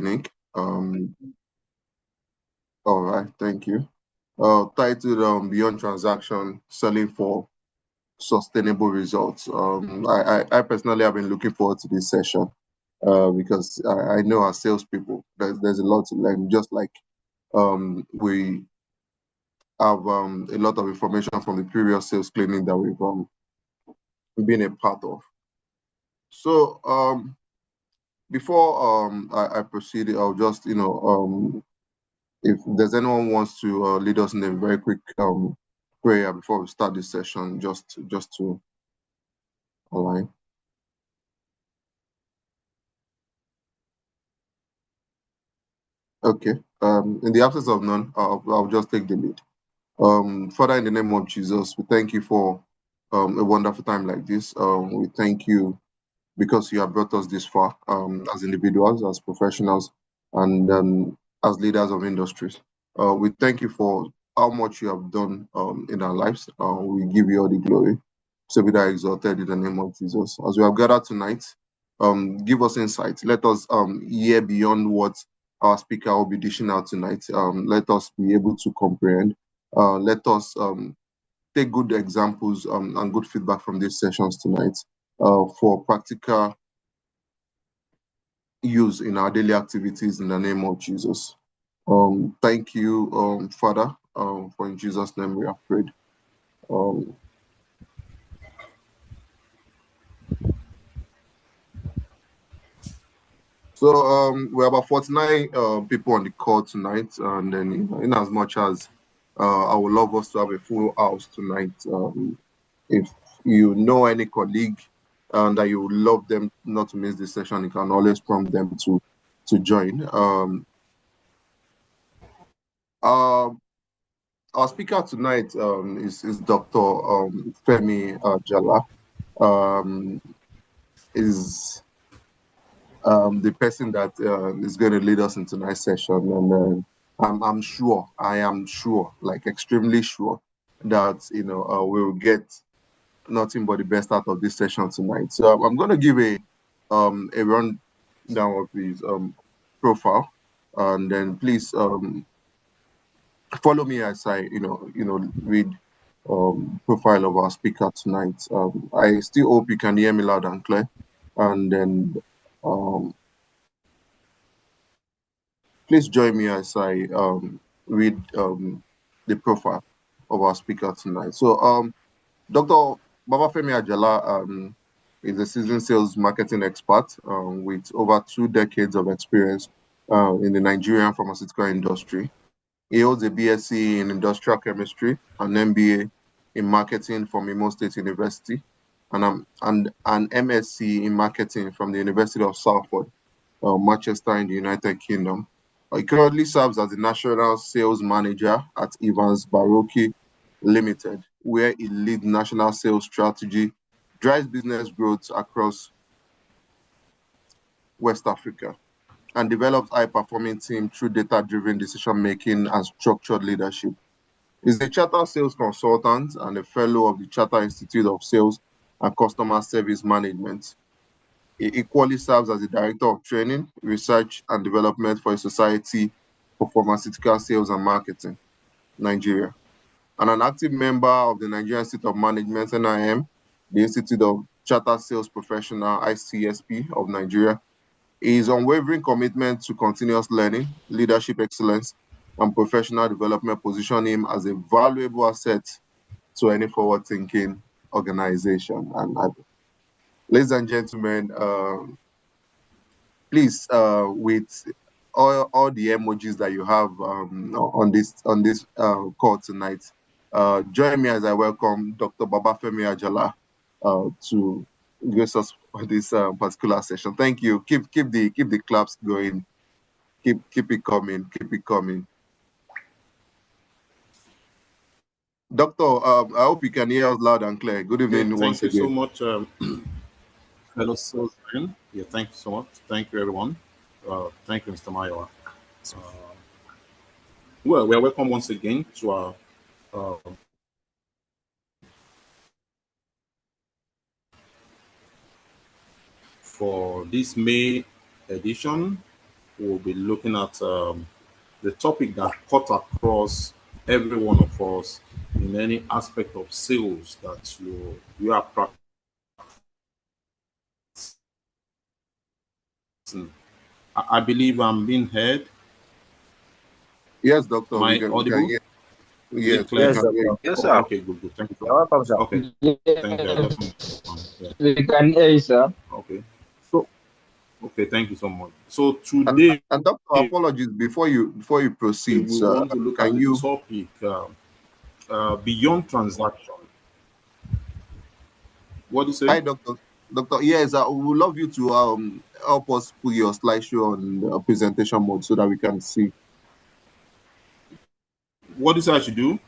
link. All right, thank you. Titled Beyond Transaction, Selling for Sustainable Results. I personally have been looking forward to this session because I know as salespeople, there's a lot to learn, just like we have a lot of information from the previous sales clinic that we've been a part of. So before I proceed, I'll just if there's anyone who wants to lead us in a very quick prayer before we start this session, just to align. Okay. In the absence of none, I'll just take the lead. Father, in the name of Jesus, we thank you for a wonderful time like this. We thank you because you have brought us this far as individuals, as professionals, and as leaders of industries. We thank you for how much you have done in our lives. We give you all the glory. So be thou exalted in the name of Jesus. As we have gathered tonight, give us insight. Let us hear beyond what our speaker will be dishing out tonight. Let us be able to comprehend. Let us take good examples and good feedback from these sessions tonight for practical use in our daily activities in the name of Jesus. Thank you, Father, for in Jesus' name we have prayed. So we're about 49 people on the call tonight, and then in as much as I would love us to have a full house tonight, if you know any colleague that you would love them not to miss this session, you can always prompt them to join. Our speaker tonight is Dr. Femi Jala. Is the person that is going to lead us in tonight's session, and I am sure, like extremely sure, that we will get nothing but the best out of this session tonight. So I'm going to give a rundown of his profile, and then please follow me as I read profile of our speaker tonight. I still hope you can hear me loud and clear, and then please join me as I read the profile of our speaker tonight. So Dr. Babafemi Ajala is a seasoned sales marketing expert with over 2 decades of experience in the Nigerian pharmaceutical industry. He holds a BSc in industrial chemistry, an MBA in marketing from Imo State University, and an MSc in marketing from the University of Salford, Manchester in the United Kingdom. He currently serves as the National Sales Manager at Evans Baroque Limited, where he leads national sales strategy, drives business growth across West Africa, and develops high-performing teams through data-driven decision-making and structured leadership. He's a chartered sales consultant and a fellow of the Chartered Institute of Sales and Customer Service Management. He equally serves as the Director of Training, Research and Development for a Society for Pharmaceutical Sales and Marketing, Nigeria, and an active member of the Nigerian Institute of Management, NIM, the Institute of Chartered Sales Professional, ICSP of Nigeria. His unwavering commitment to continuous learning, leadership excellence, and professional development position him as a valuable asset to any forward-thinking organization. And ladies and gentlemen, please, with all the emojis that you have on this call tonight, join me as I welcome Dr. Babafemi Ajala to grace us for this particular session. Thank you. Keep the claps going. Keep it coming. Keep it coming. Doctor, I hope you can hear us loud and clear. Good evening once again. Thank you so much, fellow salesmen. Yeah, thank you so much. Thank you, everyone. Thank you, Mr. Mayowa. Well, we are welcome once again to our for this May edition we'll be looking at the topic that cut across every one of us in any aspect of sales that you are practicing. I believe I'm being heard. Yes, doctor, Am I we can audible? hear. Is it Yes, we clear? Yes, can hear you. doctor. Yes, Oh, sir. okay, good, good. Thank you so You're much. welcome, sir. Okay, thank you. I just want to Yes, confirm. Yeah. we can hear you, sir. Okay. So, okay, thank you so much. So And today and doctor, apologies before you proceed, we sir. want to look at Can the you? topic beyond transaction. What do you say? Hi, doctor. Doctor, yes, we would love you to help us put your slideshow on presentation mode so that we can see What do you say I should do?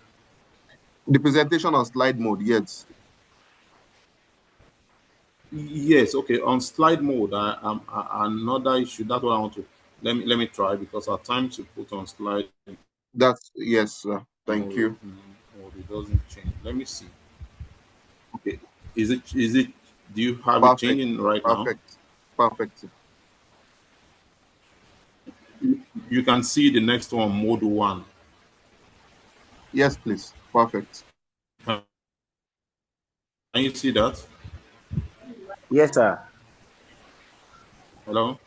the presentation on slide mode. Yes, Yes, okay. On slide mode, another issue. That's what I want to. Let me try because our time to put on slide that's yes, sir. Thank mode, you. mode it doesn't change. Let me see. Okay, is it? Do you have it Perfect, changing right now? perfect, perfect. You can see the next one, mode one. Yes, please. Perfect. Can you see that? Yes, sir. Hello.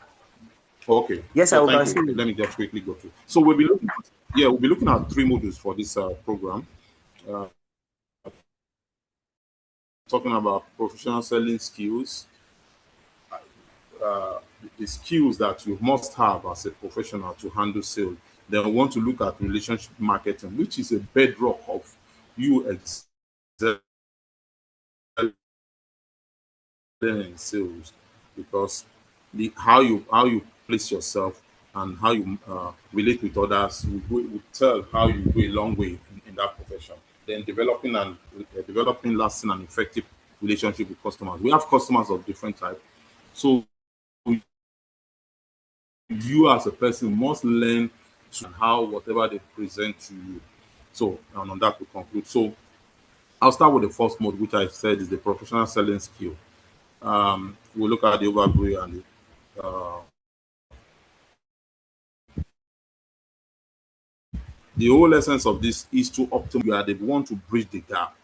Okay. Yes, Yeah. sir. We Thank can you. see Okay. you. Let me just quickly go through. So we'll be looking. Yeah, we'll be looking at three modules for this program. Uh, Talking about professional selling skills, uh, the skills that you must have as a professional to handle sales. Then we want to look at relationship marketing, which is a bedrock of you excelling in sales, because the how you place yourself and how you relate with others will tell how you go a long way in that profession. Then developing lasting and effective relationship with customers. We have customers of different types, so you as a person must learn to how whatever they present to you. So, and on that we conclude. So, I'll start with the first mode, which I said is the professional selling skill. We'll look at the overview and the whole essence of this is to optimize. You are the one to bridge the gap,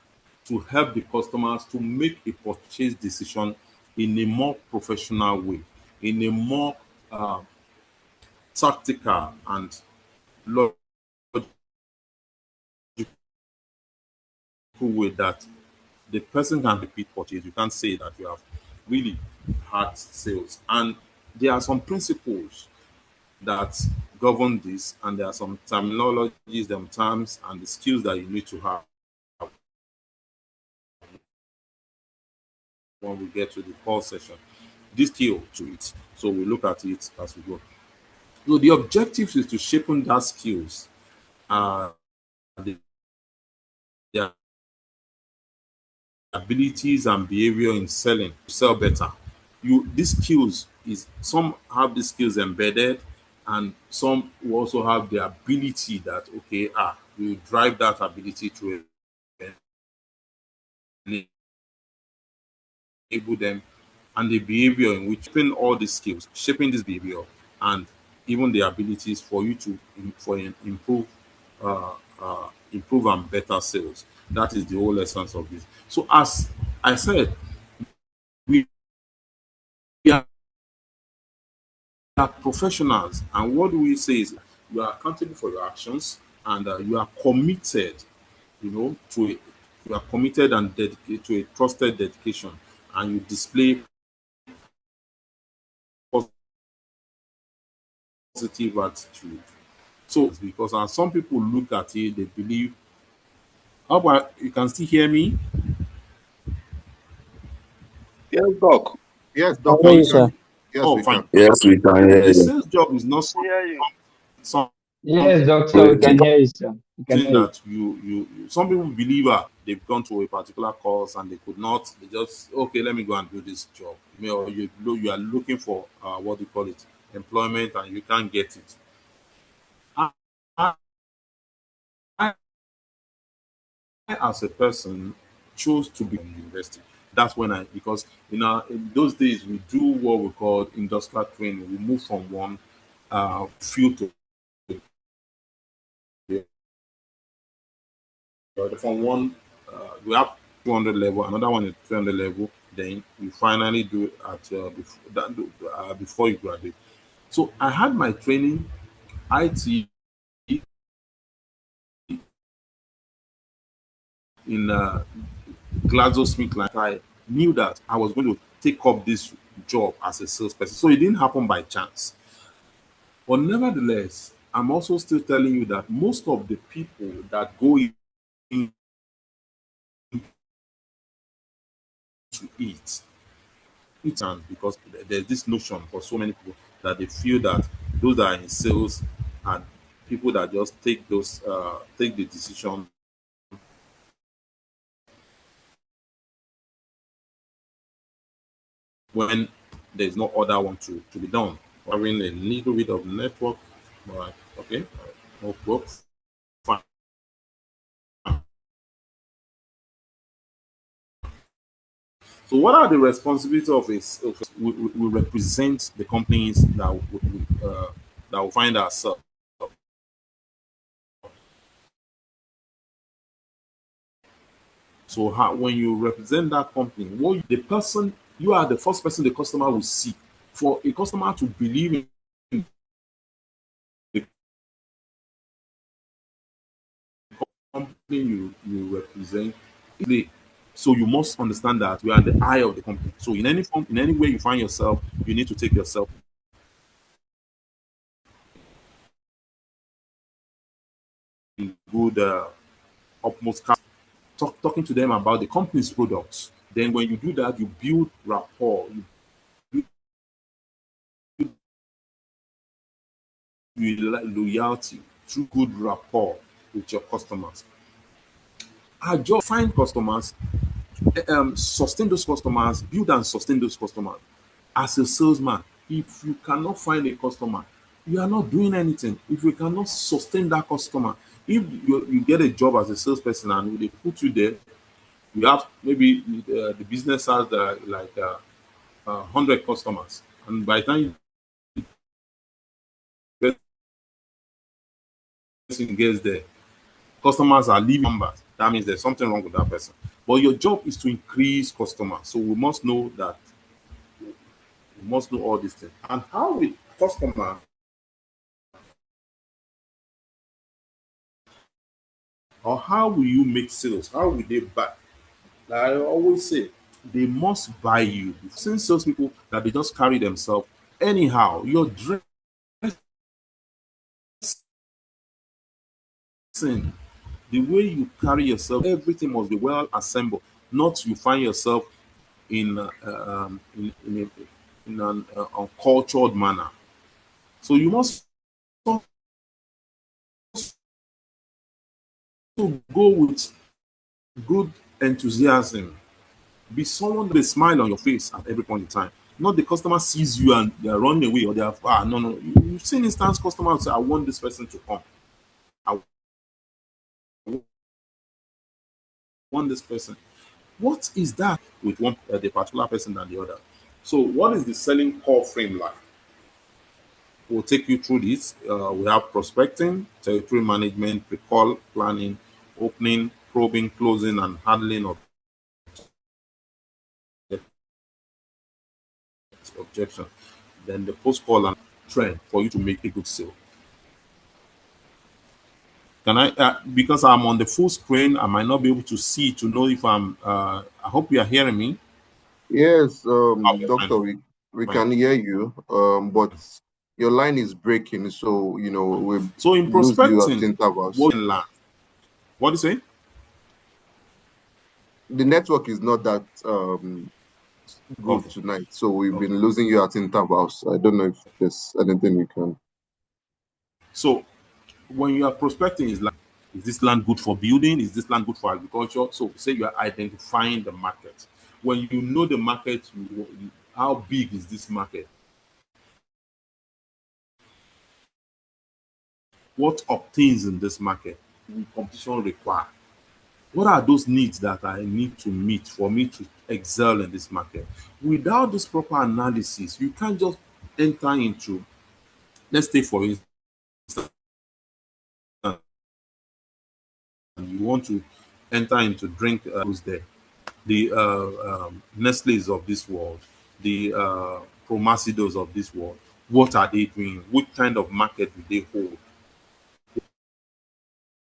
to help the customers to make a purchase decision in a more professional way, in a more uh, tactical and logical way that the person can repeat purchase. You can't say that you have really had sales. And there are some principles that govern this, and there are some terminologies, them terms, and the skills that you need to have when we get to the call session. This skill to it. So we look at it as we go. So the objective is to sharpen that skills, uh, the, the abilities and behavior in selling to sell better. You these skills is some have these skills embedded, and some will also have the ability that okay, you drive that ability to enable them, and the behavior in which shaping all these skills, shaping this behavior, and even the abilities for you to improve, improve and better sales. That is the whole essence of this. So as I said, we are professionals, and what do we say is you are accountable for your actions, and you are committed, to you are committed and dedicated to a trusted dedication, and you display positive attitude. So because some people look at it, they believe. How about you can still hear me? Yes, doc. Yes, I doctor, hear we you, can. sir. Yes, Oh, we fine. can. Yes, we can hear The you. sales job is not Hear you. some, Yes, doctor, we Great. can hear you, sir. We can something hear you. that some people believe they've gone to a particular course and they could not. They just okay, let me go and do this job. Or you are looking for what do you call it, employment, and you can't get it. I, I, as a person chose to be in university. That's when I because in those days we do what we call industrial training. We move from one field to the other. From one, we have 200 level, another one is 300 level. Then you finally do it at before you graduate. So I had my training IT in GlaxoSmithKline. Like I knew that I was going to take up this job as a salesperson. So it didn't happen by chance. But nevertheless, I'm also still telling you that most of the people that go into it, because there's this notion for so many people that they feel that those that are in sales and people that just take the decision when there's no other one to be done. Having a little bit of network, but okay, network, fine. So, what are the responsibilities of we represent the companies that will find ourselves. So, when you represent that company, the person you are the first person the customer will see. For a customer to believe in the company you represent, so you must understand that you are the eye of the company. So, in any form, in any way you find yourself, you need to take yourself in good, utmost care, talking to them about the company's products. Then, when you do that, you build rapport, you build loyalty through good rapport with your customers. Our job find customers, sustain those customers, build and sustain those customers. As a salesman, if you cannot find a customer, you are not doing anything. If you cannot sustain that customer, if you get a job as a salesperson and they put you there, you have maybe the business has like 100 customers, and by the time the person gets there, customers are leaving numbers. That means there's something wrong with that person. But your job is to increase customers. So we must know that we must know all these things. And how will customer or how will you make sales? How will they buy? Like I always say, they must buy you. Since salespeople that they just carry themselves anyhow, your dressing, the way you carry yourself, everything must be well assembled. Not you find yourself in an uncultured manner. So you must also go with good enthusiasm. Be someone with a smile on your face at every point in time. Not the customer sees you and they are running away or they are no no. You've seen instance customers say, I want this person to come. I want this person. What is that with one the particular person than the other? So what is the selling core frame like? We'll take you through this. We have prospecting, territory management, pre-call planning, opening, probing, closing, and handling of objection. Then the post-call and trend for you to make a good sale. Can I, because I'm on the full screen, I might not be able to see to know if I'm, I hope you are hearing me. Yes, Okay, fine, doctor, we fine. can hear you, but your line is breaking, so we So in lose you at prospecting, intervals. what in land? What do you say? The network is not that good Okay, tonight, so we've okay. been losing you at intervals. I don't know if there's anything you can. So when you are prospecting, is this land good for building? Is this land good for agriculture? So say you are identifying the market. When you know the market, how big is this market? What obtains in this market? Will competition require? What are those needs that I need to meet for me to excel in this market? Without this proper analysis, you can't just enter into let's take for instance, you want to enter into drink who's there, the Nestle's of this world, the Promacidos of this world. What are they doing? What kind of market do they hold?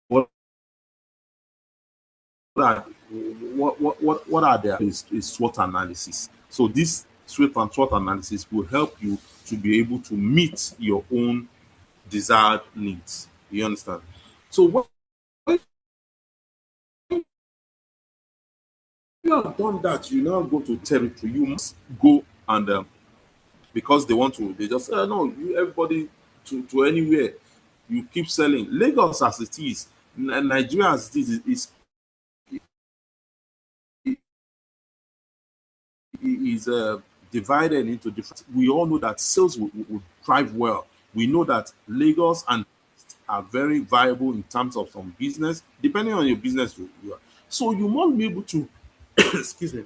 What are what are their is SWOT analysis? So this SWOT analysis will help you to be able to meet your own desired needs. You understand? So when you have done that, you now go to territory. You must go and because they want to, they just say, no, you everybody to anywhere. You keep selling. Lagos as it is, Nigeria as it is divided into different. We all know that sales will thrive well. We know that Lagos and are very viable in terms of some business, depending on your business you are. So you must be able to, excuse me,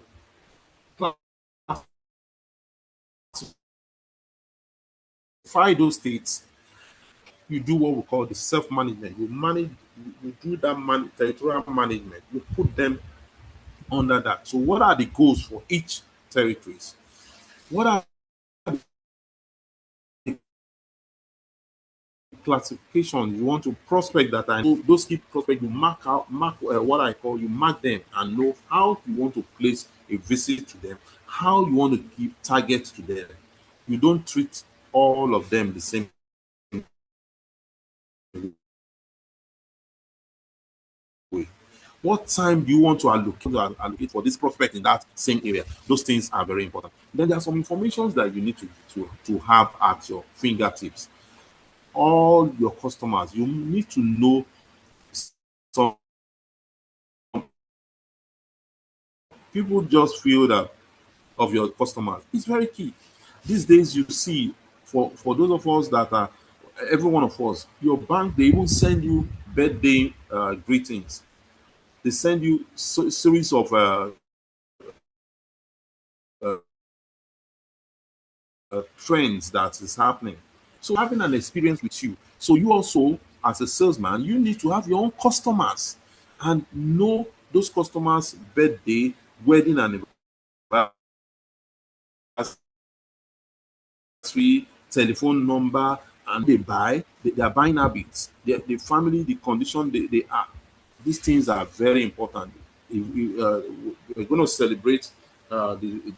classify those states. You do what we call the self-management. You manage, you do that territorial management. You put them under that. So what are the goals for each territories? What are classification you want to prospect that I know those key prospect you mark what I call you mark them and know how you want to place a visit to them, how you want to keep target to them. You don't treat all of them the same way. What time do you want to allocate for this prospect in that same area? Those things are very important. Then there are some informations that you need to have at your fingertips. All your customers, you need to know some people just feel that of your customers. It's very key. These days, you see, for those of us that are, every one of us, your bank, they even send you birthday greetings. They send you series of uh, trends that is happening. So having an experience with you. So you also, as a salesman, you need to have your own customers and know those customers' birthday, wedding anniversary, telephone number, and they buy, they are buying habits, the family, the condition they are. These things are very important. We're going to celebrate the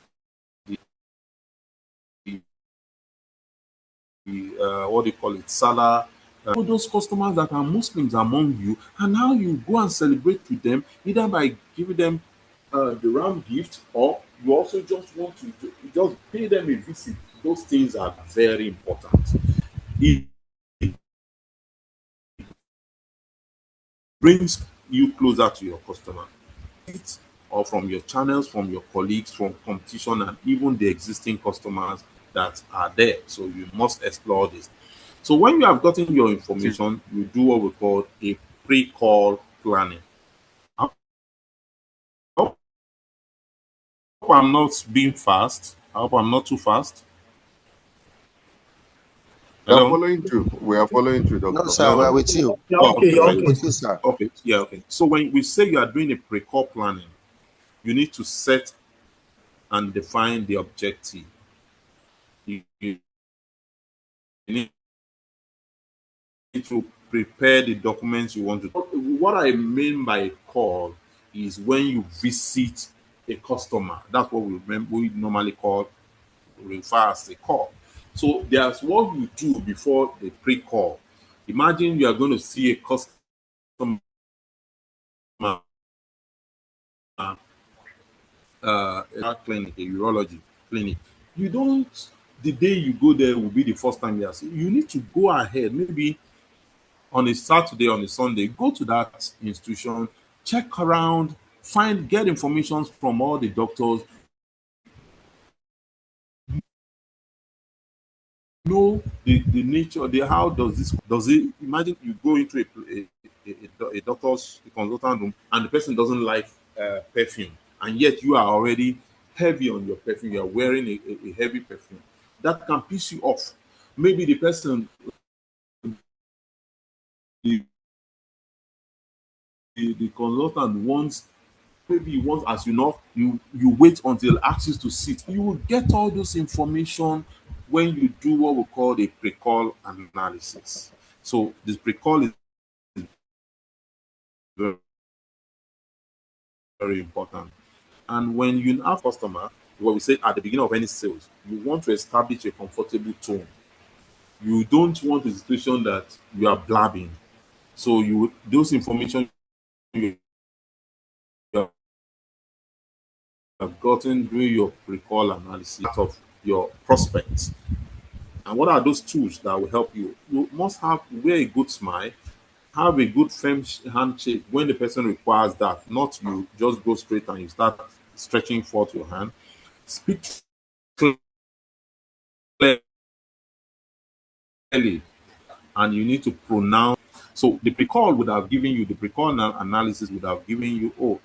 what do you call it, Salah. All those customers that are Muslims among you, and how you go and celebrate with them, either by giving them the round gift, or you also just want to just pay them a visit. Those things are very important. It brings you closer to your customer, or from your channels, from your colleagues, from competition, and even the existing customers that are there. So you must explore this. So when you have gotten your information, you do what we call a pre-call planning. I hope I'm not being fast. I hope I'm not too fast. We are Hello? following through. We are following through, No, Doctor. sir, we Hello? are with you. You're Oh, okay, okay, you're right. okay. With you, sir. Okay, yeah, okay. So when we say you are doing a pre-call planning, you need to set and define the objective. You need to prepare the documents you want to. What I mean by call is when you visit a customer. That's what we normally call, refer as a call. So there's what you do before the pre-call. Imagine you are going to see a customer a clinic, a urology clinic. You don't, the day you go there will be the first time you are seeing. You need to go ahead, maybe on a Saturday, on a Sunday, go to that institution, check around, get information from all the doctors, know the nature, the how does it, imagine you go into a doctor's a consultant room and the person doesn't like perfume, and yet you are already heavy on your perfume, you are wearing a heavy perfume. That can piss you off. Maybe the person, the, the consultant wants, maybe you want, as you know, you wait until asks you to sit. You will get all those information when you do what we call a pre-call analysis. So this pre-call is very, very important. And when you have customer, what we say at the beginning of any sales, you want to establish a comfortable tone. You don't want a situation that you are blabbing. So you those information you have gotten during your pre-call analysis of your prospects. And what are those tools that will help you? You must have wear a good smile, have a good firm handshake when the person requires that. Not you just go straight and you start stretching forth your hand. Speak clearly, and you need to pronounce. So the pre-call would have given you the pre-call analysis would have given you, oh,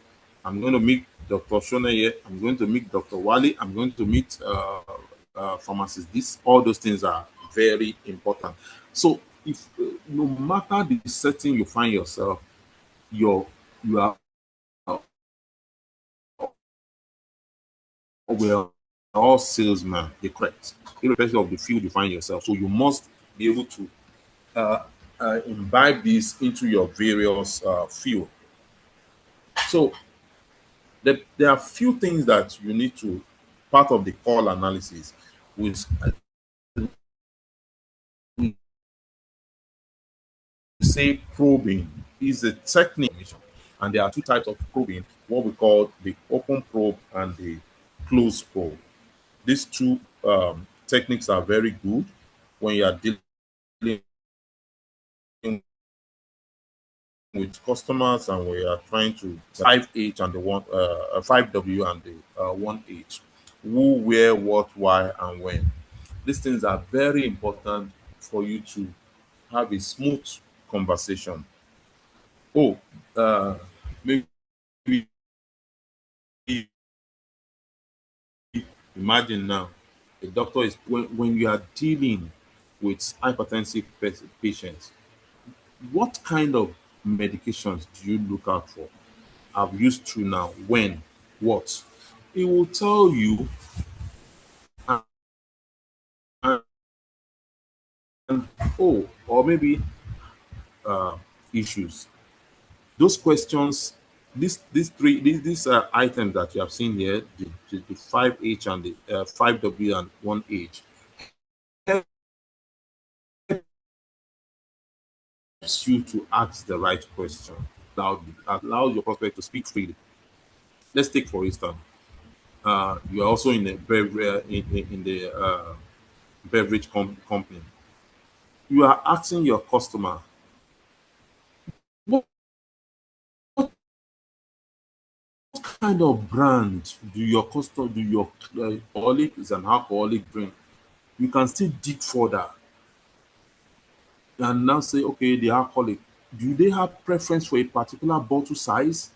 I'm going to meet Dr. Shona here. I'm going to meet Dr. Wali. I'm going to meet pharmacist. This all those things are very important. So if no matter the setting you find yourself, you are we are all salesmen. They're correct, irrespective of the field you find yourself. So you must be able to uh, imbibe this into your various field. So there are few things that you need to part of the call analysis, which we say probing is a technique, and there are two types of probing: what we call the open probe and the closed probe. These two techniques are very good when you are dealing with customers and we are trying to 5H and the 5W and the 1H. Who, where, what, why, and when. These things are very important for you to have a smooth conversation. Oh, maybe imagine now a doctor is when you are dealing with hypertensive patients, what kind of medications do you look out for? I've used to now, when, what. It will tell you, and, and oh, or maybe uh, issues. Those questions, these three, these items that you have seen here, the 5H and the 5W and 1H, helps you to ask the right question. Allow your prospect to speak freely. Let's take, for instance, you are also in a in the beverage company. You are asking your customer, what kind of brand do your alcoholic is an alcoholic drink? You can still dig further and now say, okay, the alcoholic, do they have preference for a particular bottle size?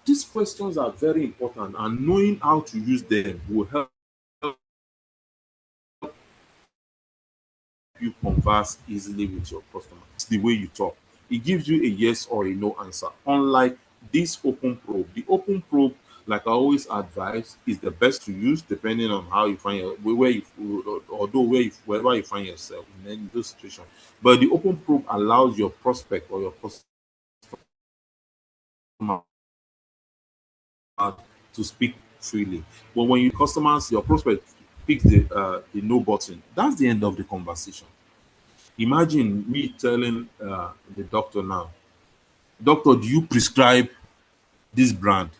These questions are very important, and knowing how to use them will help you converse easily with your customer. It's the way you talk. It gives you a yes or a no answer. Unlike this open probe, the open probe, like I always advise, is the best to use depending on how you find your where you although wherever you find yourself in any those situations. But the open probe allows your prospect or your customer to speak freely. But when your customers, your prospect picks the no button, that's the end of the conversation. Imagine me telling the doctor now, doctor, do you prescribe this brand?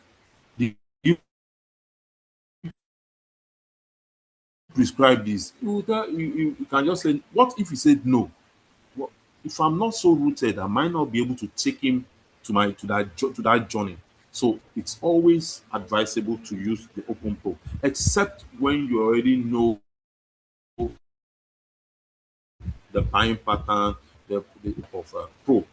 Do you prescribe this? You can just say, what if he said no? What, if I'm not so rooted, I might not be able to take him to that journey. So it's always advisable to use the open probe, except when you already know the buying pattern the of probe.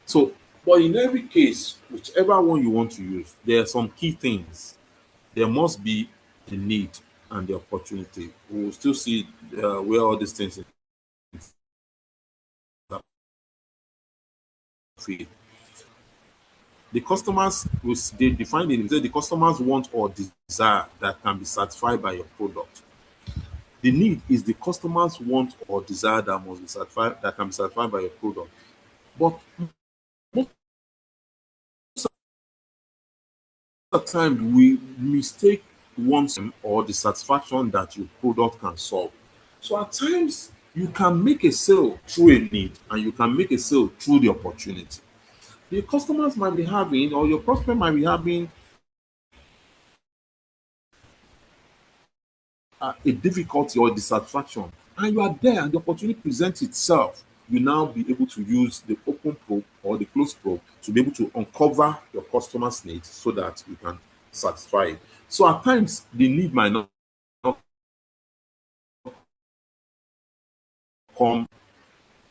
So, but in every case, whichever one you want to use, there are some key things. There must be the need and the opportunity. We will still see where all these things The customers they define it, say the customers want or desire that can be satisfied by your product. The need is the customers want or desire that must be satisfied that can be satisfied by your product. But most of the time we mistake wants or the satisfaction that your product can solve. So at times you can make a sale through a need and you can make a sale through the opportunity. The customers might be having or your prospect might be having a difficulty or dissatisfaction, and you are there and the opportunity presents itself, you now be able to use the open probe or the closed probe to be able to uncover your customer's needs so that you can satisfy it. So at times the need might not come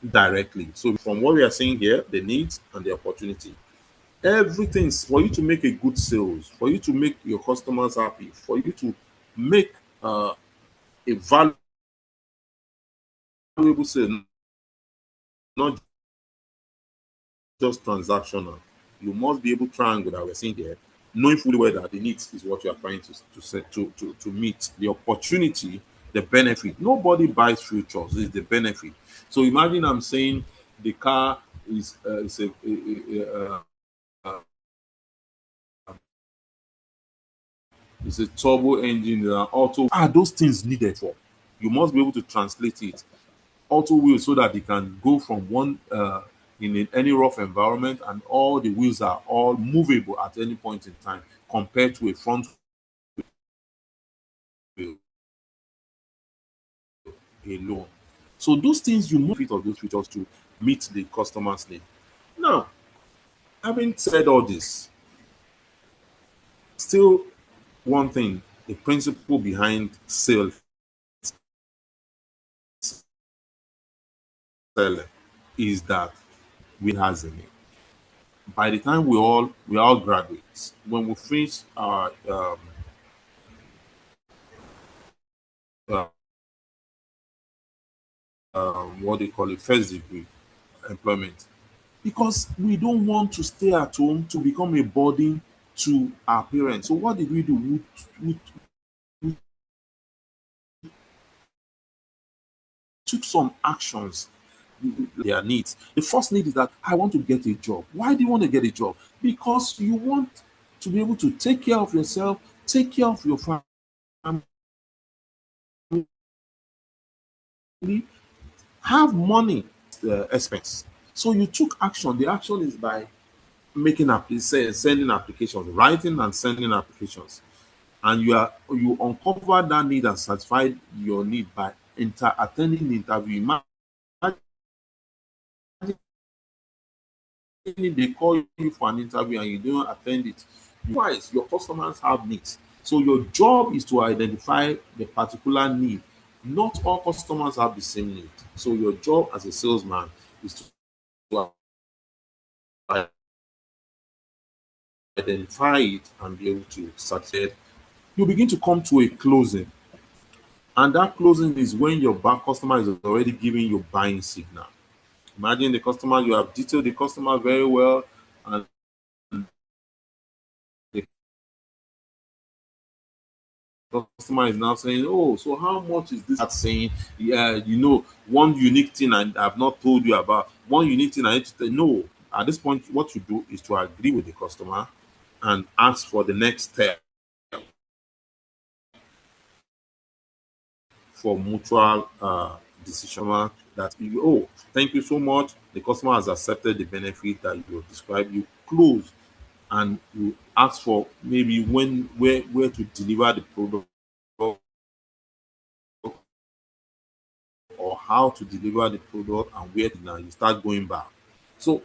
directly. So from what we are seeing here, the needs and the opportunity. Everything for you to make a good sales, for you to make your customers happy, for you to make a valuable sale, not just transactional. You must be able to triangle that we're seeing here, knowing fully well that the needs is what you are trying to meet. The opportunity, the benefit. Nobody buys futures, it's the benefit. So imagine I'm saying the car is a turbo engine, auto. Those things needed for. You must be able to translate it auto wheels so that they can go from one in any rough environment and all the wheels are all movable at any point in time compared to a front wheel alone. So those things you move it of those features to meet the customer's need. Now, having said all this, still one thing, the principle behind sales selling is that we has a name. By the time we all graduates, when we finish our uh, what they call it first degree employment, because we don't want to stay at home to become a burden to our parents. So what did we do? We took some actions. Their needs. The first need is that I want to get a job. Why do you want to get a job? Because you want to be able to take care of yourself, take care of your family, have money expense. So you took action. The action is by sending applications, writing and sending applications, and you uncover that need and satisfy your need by attending the interview. Imagine if they call you for an interview and you don't attend it. Twice, your customers have needs. So your job is to identify the particular need. Not all customers have the same need. So your job as a salesman is to identify it and be able to succeed. You begin to come to a closing, and that closing is when your back customer is already giving you buying signal. Imagine the customer, you have detailed the customer very well, and the customer is now saying, "Oh, so how much is this?" At saying, "Yeah, one unique thing I've not told you about. One unique thing I need to tell." No, at this point, what you do is to agree with the customer and ask for the next step for mutual decision. That thank you so much. The customer has accepted the benefit that you described. You close and you ask for maybe where to deliver the product or how to deliver the product and where to now you start going back. So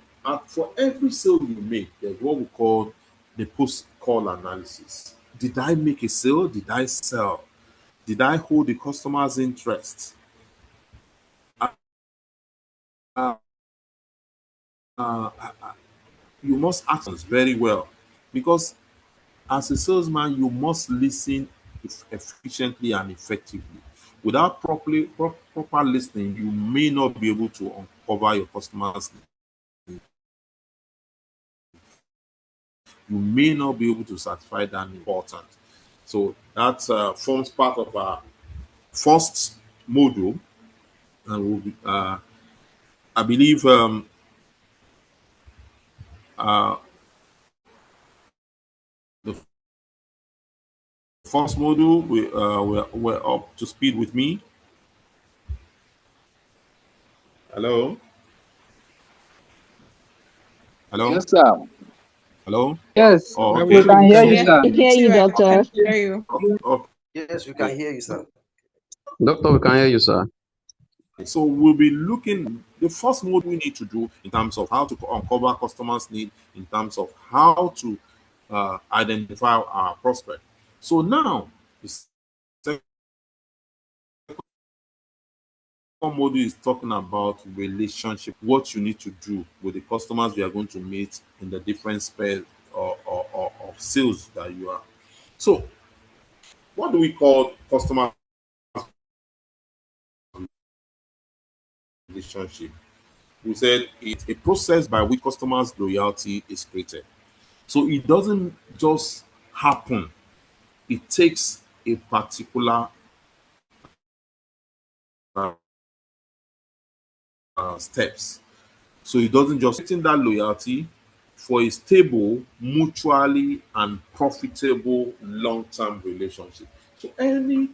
for every sale you make, there's what we call the post call analysis. Did I make a sale? Did I sell? Did I hold the customer's interest? Uh, uh, you must ask us very well, because as a salesman, you must listen efficiently and effectively. Without proper listening, you may not be able to uncover your customers' needs. you may not be able to satisfy that important. So that forms part of our first module, and we'll be, I believe uh, the first module we're up to speed with me. Hello, hello, Yes, sir. hello. Yes, Oh, we okay, can hear you, Yes, sir. we Hear you, too. I doctor. can hear you. okay. Yes, we can hear you, sir. Doctor, we can hear you, sir. So we'll be looking the first mode we need to do in terms of how to uncover customers' need, in terms of how to identify our prospect. So now the second module is talking about relationship, what you need to do with the customers you are going to meet in the different spheres or of sales that you are. So what do we call customer relationship? We said it's a process by which customers' loyalty is created. So it doesn't just happen. It takes a particular uh, steps. So it doesn't just getting that loyalty for a stable, mutually and profitable long-term relationship. So any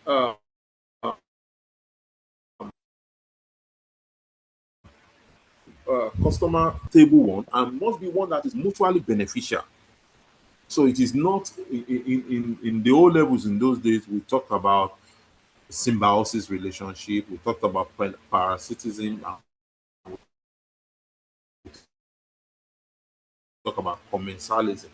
uh, customer stable one and must be one that is mutually beneficial. So it is not in the old levels in those days. We talked about symbiosis relationship. We talked about parasitism. And talk about commensalism.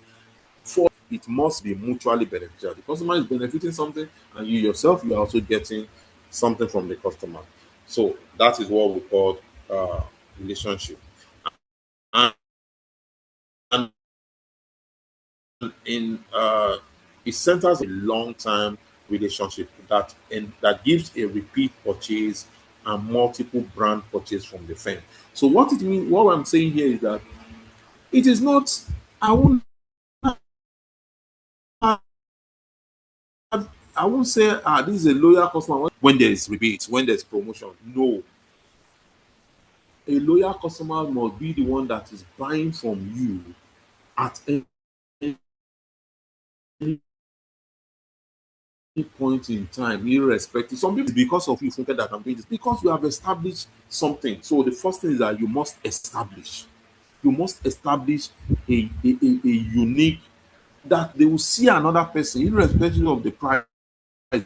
For it must be mutually beneficial. The customer is benefiting something, and you yourself you are also getting something from the customer. So that is what we call relationship. And in it centers a long-term relationship that gives a repeat purchase and multiple brand purchase from the firm. So what it means, what I'm saying here is that it is not. I won't. I won't say this is a loyal customer when there is rebate, when there's promotion. No, a loyal customer must be the one that is buying from you at any point in time, irrespective. Some people because of you think that I'm doing this because you have established something. So the first thing is that you must establish. You must establish a unique that they will see another person, irrespective of the price. They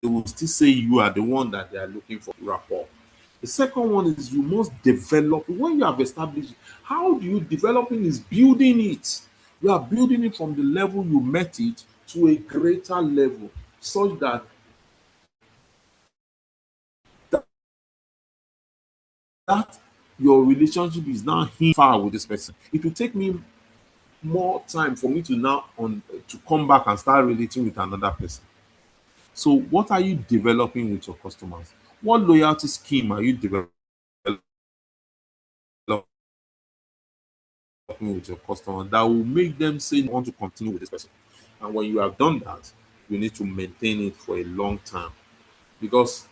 will still say you are the one that they are looking for rapport. The second one is you must develop when you have established. How do you developing is building it. You are building it from the level you met it to a greater level, such that that your relationship is now far with this person. It will take me more time for me to now on to come back and start relating with another person. So, what are you developing with your customers? What loyalty scheme are you developing with your customer that will make them say you want to continue with this person? And when you have done that, you need to maintain it for a long time because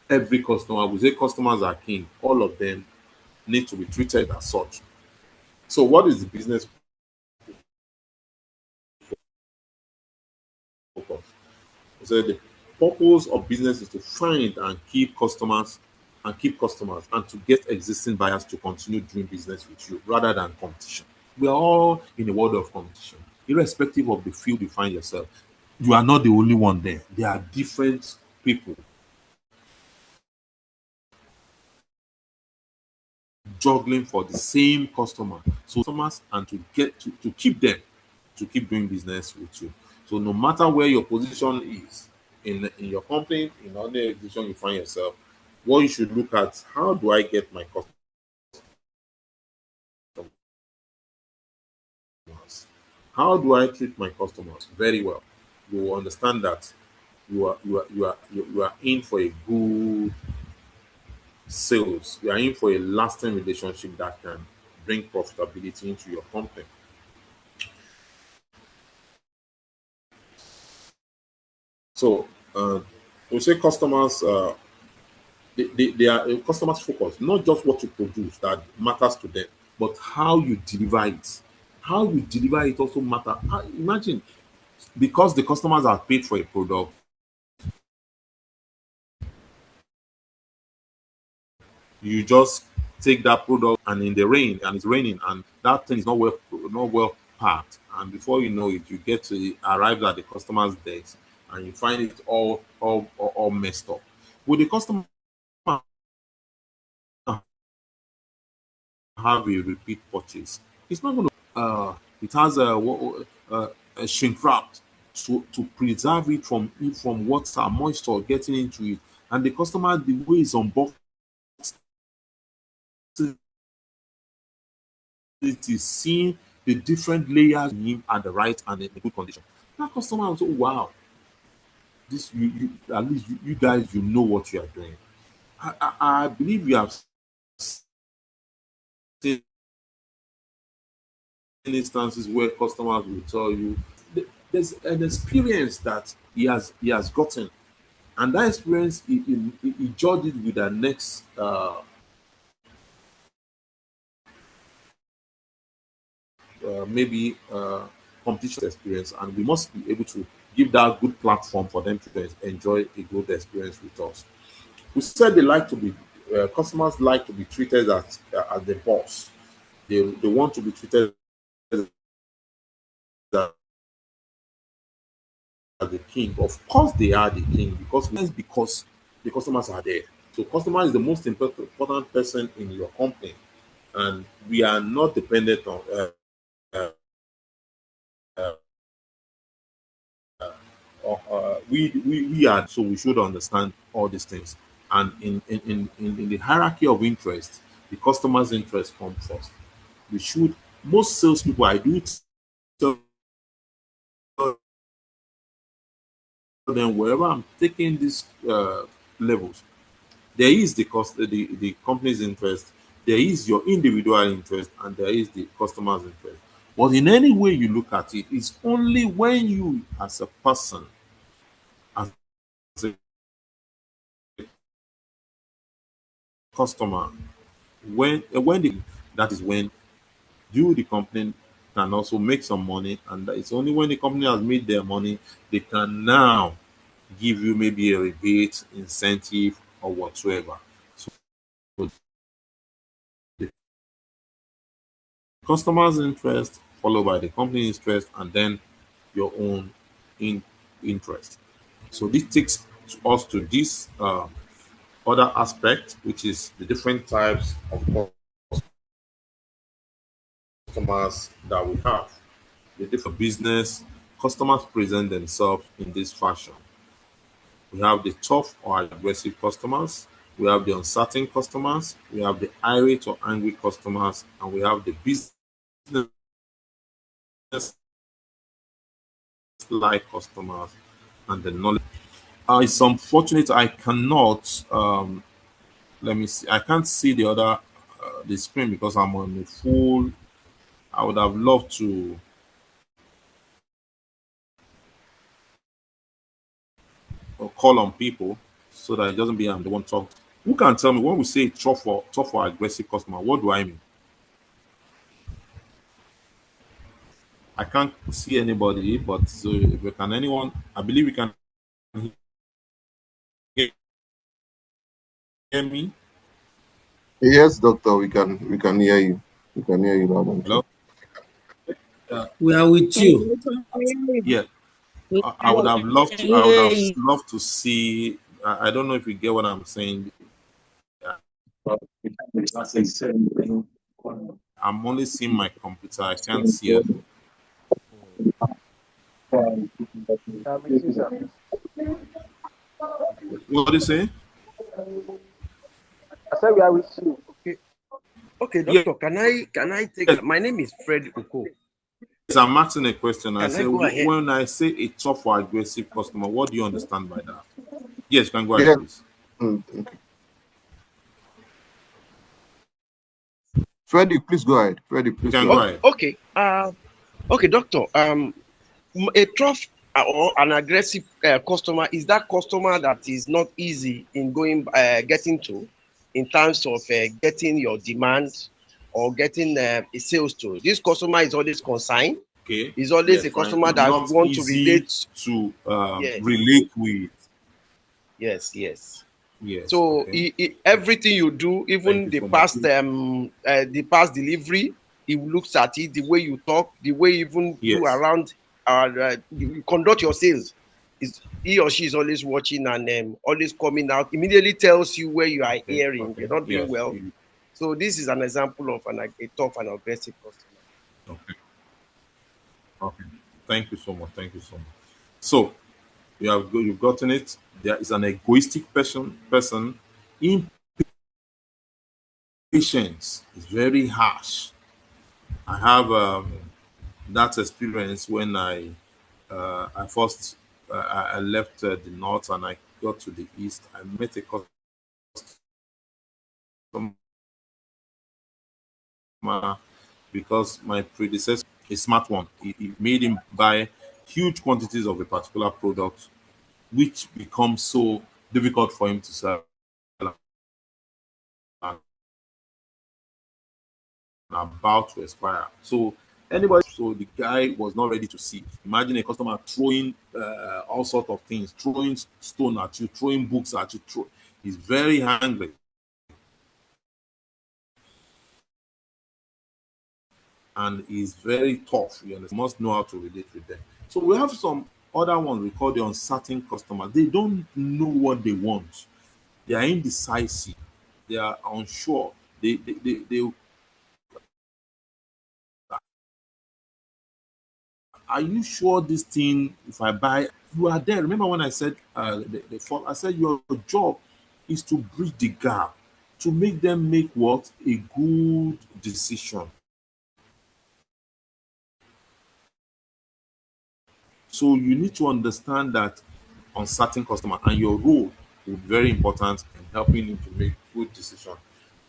every customer, we say customers are king, all of them need to be treated as such. So, what is the business purpose? So the purpose of business is to find and keep customers and to get existing buyers to continue doing business with you rather than competition. We are all in a world of competition, irrespective of the field you find yourself. You are not the only one there. There are different people juggling for the same customer. So customers and to keep them to keep doing business with you. So no matter where your position is in your company, in any position you find yourself, what you should look at, how do I get my customers? How do I treat my customers? Very well. You will understand that you are in for a good sales. You are in for a lasting relationship that can bring profitability into your company. So we say customers they are customers focused, not just what you produce that matters to them, but how you deliver it. How you deliver it also matter. Imagine, because the customers are paid for a product, you just take that product and in the rain and it's raining and that thing is not well packed, and before you know it, you get to arrive at the customer's desk and you find it all messed up. With the customer have a repeat purchase, it's not going to. It has a shrink wrapped to preserve it from water, moisture getting into it, and the customer the way is unboxed it is seeing the different layers in him at the right and in good condition. That customer will say, "Wow, this you at least you guys you know what you are doing." I believe you have seen instances where customers will tell you there's an experience that he has gotten, and that experience he judged it with the next maybe competition experience, and we must be able to give that good platform for them to enjoy a good experience with us. We said they like to be customers like to be treated as the boss. They want to be treated as the king. Of course, they are the king because the customers are there. So, customer is the most important person in your company, and we are not dependent on. Uh, uh, we are, so we should understand all these things. And in the hierarchy of interest, the customer's interest comes first. We should most salespeople I do tell them wherever I'm taking these levels, there is the cost the company's interest, there is your individual interest, and there is the customer's interest. But in any way you look at it, it's only when you as a person, as a customer, when that is when you the company can also make some money, and it's only when the company has made their money they can now give you maybe a rebate, incentive, or whatsoever. So the customer's interest, followed by the company's interest, and then your own in interest. So this takes us to this other aspect, which is the different types of customers that we have. The different business customers present themselves in this fashion. We have the tough or aggressive customers, we have the uncertain customers, we have the irate or angry customers, and we have the business like customers and the knowledge. It's unfortunate I cannot. Let me see. I can't see the other the screen because I'm on the full. I would have loved to call on people so that it doesn't be I'm the one talk. Who can tell me when we say tough or aggressive customer? What do I mean? I can't see anybody, but so if we can anyone, I believe we can hear me. Yes, doctor, we can hear you. We can hear you loud and clear. Hello. We are with you. Yeah, We I would have loved to. I would hear have you. loved to see. I don't know if you get what I'm saying. I'm only seeing my computer. I can't see it. What do you say? I said we are with you. Okay, Yeah, doctor, can I take yes, my name is Fred Oko. I'm asking a question. I Can I say go ahead? when I say a tough or aggressive customer, what do you understand by that? Yes, you can go ahead, Yes. please. Okay. Freddie, please go ahead. Freddie, You please can go go ahead. ahead. Okay. Okay, doctor. A tough or an aggressive customer is that customer that is not easy in getting to, in terms of getting your demand or getting a sales to. This customer is always consigned. Okay. Is always Yes, a fine. customer that Not want to easy relate. to Yes, relate with. yes. Yes. So Okay. everything you do, Thank even you so much. the past delivery, he looks at it, the way you talk, the way you even do Yes. around, you conduct your sales. Is he or she is always watching and always coming out, immediately tells you where you are Okay. hearing Okay. you're not doing Yes. well. So this is an example of a tough and aggressive customer. Okay. Okay. Thank you so much. Thank you so much. So you've gotten it. There is an egoistic person. Impatience is very harsh. I have that experience when I first I left the north and I got to the east. I met a customer because my predecessor, a smart one, it made him buy huge quantities of a particular product, which becomes so difficult for him to sell and about to expire. So the guy was not ready to see. Imagine a customer throwing all sorts of things, throwing stone at you, throwing books at you. He's very angry and he's very tough. You must know how to relate with them. So we have some other ones we call the uncertain customers. They don't know what they want. They are indecisive. They are unsure. They are you sure this thing, if I buy, you are there. Remember when I said, I said your job is to bridge the gap, to make them make what? A good decision. So you need to understand that uncertain customer and your role will be very important in helping him to make good decision.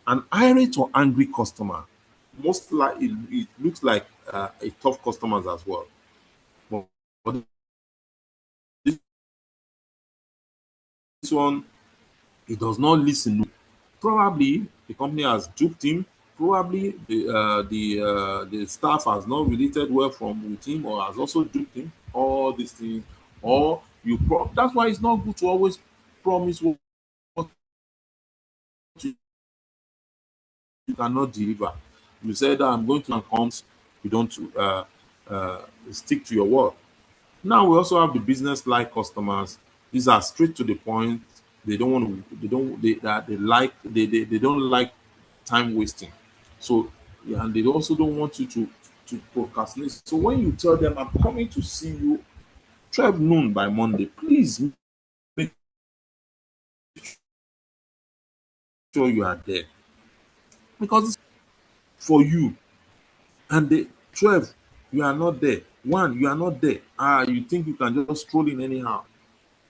An irate or angry customer, most likely it looks like a tough customers as well. But this one, he does not listen. Probably the company has duped him. Probably the staff has not related well from with him, or has also duped him. All these things, or that's why it's not good to always promise what you, you cannot deliver. You said that I'm going to account, you don't stick to your word. Now we also have the business like customers. These are straight to the point. They don't want to. They don't. They like. They don't like time wasting. So yeah, and they also don't want you to procrastinate. So when you tell them, "I'm coming to see you 12 noon by Monday," please make sure you are there because it's for you. And the 12, you are not there. One, you are not there. You think you can just stroll in anyhow.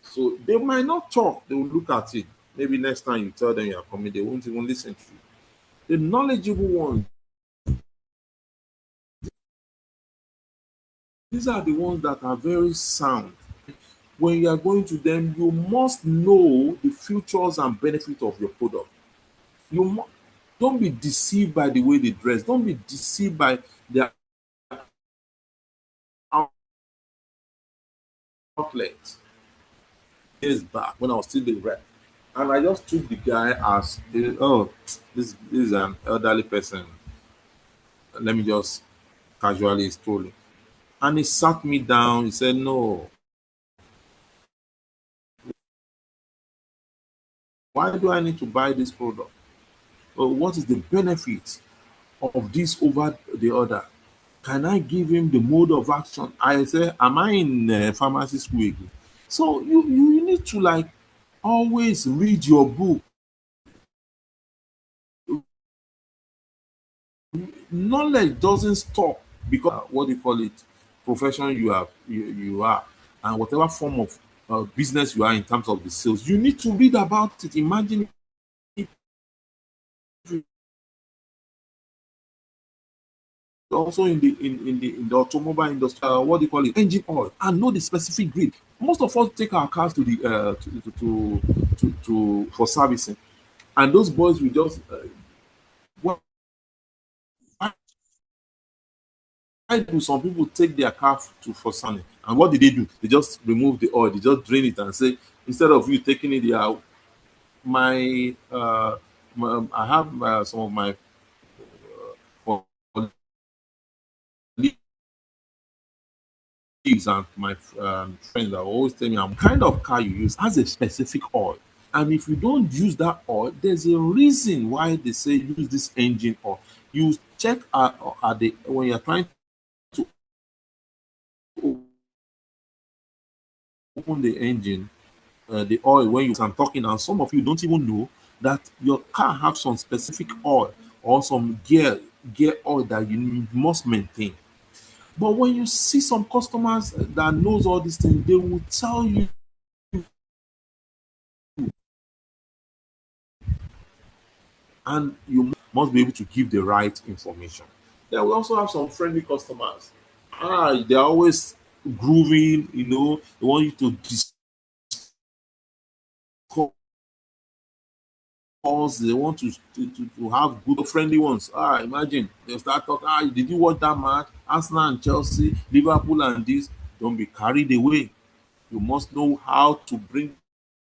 So they might not talk, they will look at it. Maybe next time you tell them you are coming, they won't even listen to you. The knowledgeable ones, these are the ones that are very sound. When you are going to them, you must know the features and benefits of your product. Don't be deceived by the way they dress. Don't be deceived by their outlet. Years back when I was still the rep, and I just took the guy as, oh, this is an elderly person. Let me just casually strolling. And he sat me down. He said, "No, why do I need to buy this product? What is the benefit of this over the other? Can I give him the mode of action?" I said, "Am I in pharmacy school again?" So you need to like always read your book. Knowledge doesn't stop because what do you call it, profession you are, and whatever form of business you are in terms of the sales, you need to read about it. Imagine if also in the automobile industry, what do you call it, engine oil, and know the specific grade. Most of us take our cars to the for servicing, and those boys will just why do some people take their car to for servicing, and what did they do? They just remove the oil, they just drain it and say, instead of you taking it there, I have some of my and my friends are always telling me, I'm kind of car you use has a specific oil. And if you don't use that oil, there's a reason why they say use this engine oil. You check at the when you're trying to open the engine, the oil when you are talking, and some of you don't even know that your car have some specific oil or some gear oil that you must maintain. But when you see some customers that knows all these things, they will tell you, and you must be able to give the right information. Then we also have some friendly customers. They're always grooving, they want you to discuss, they want to have good friendly ones. Imagine they start talking, did you watch that match? Arsenal and Chelsea, Liverpool and this. Don't be carried away. You must know how to bring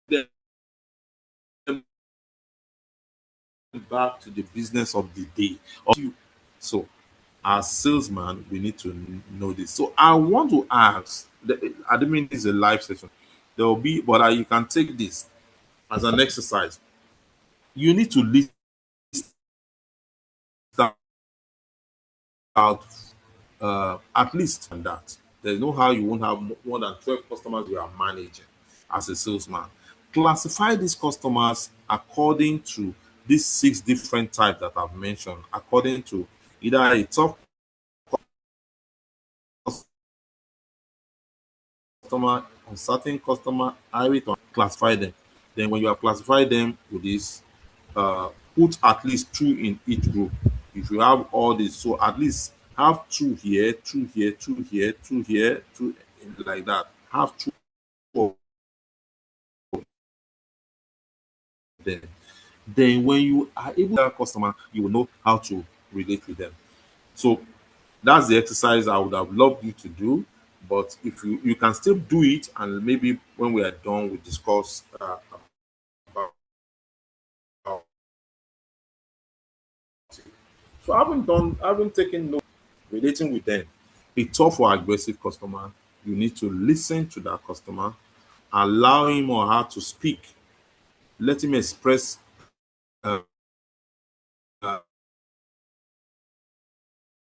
them back to the business of the day. So, as salesman, we need to know this. So, I want to ask. I don't mean this is a live session. There will be, but you can take this as an exercise. You need to list out at least on that. There's no how you won't have more than 12 customers you are managing as a salesman. Classify these customers according to these 6 different types that I've mentioned, according to either a top customer, uncertain customer, high rate, or classify them. Then when you have classified them with this, put at least 2 in each group. If you have all this, so at least have 2 here, 2 here, 2 here, 2 here, 2 like that. Have 2 of them. Then when you are able to customer, you will know how to relate with them. So that's the exercise I would have loved you to do. But if you can still do it, and maybe when we are done, we discuss about it. So I haven't taken note relating with them. A tough or aggressive customer, you need to listen to that customer, allow him or her to speak, let him express uh,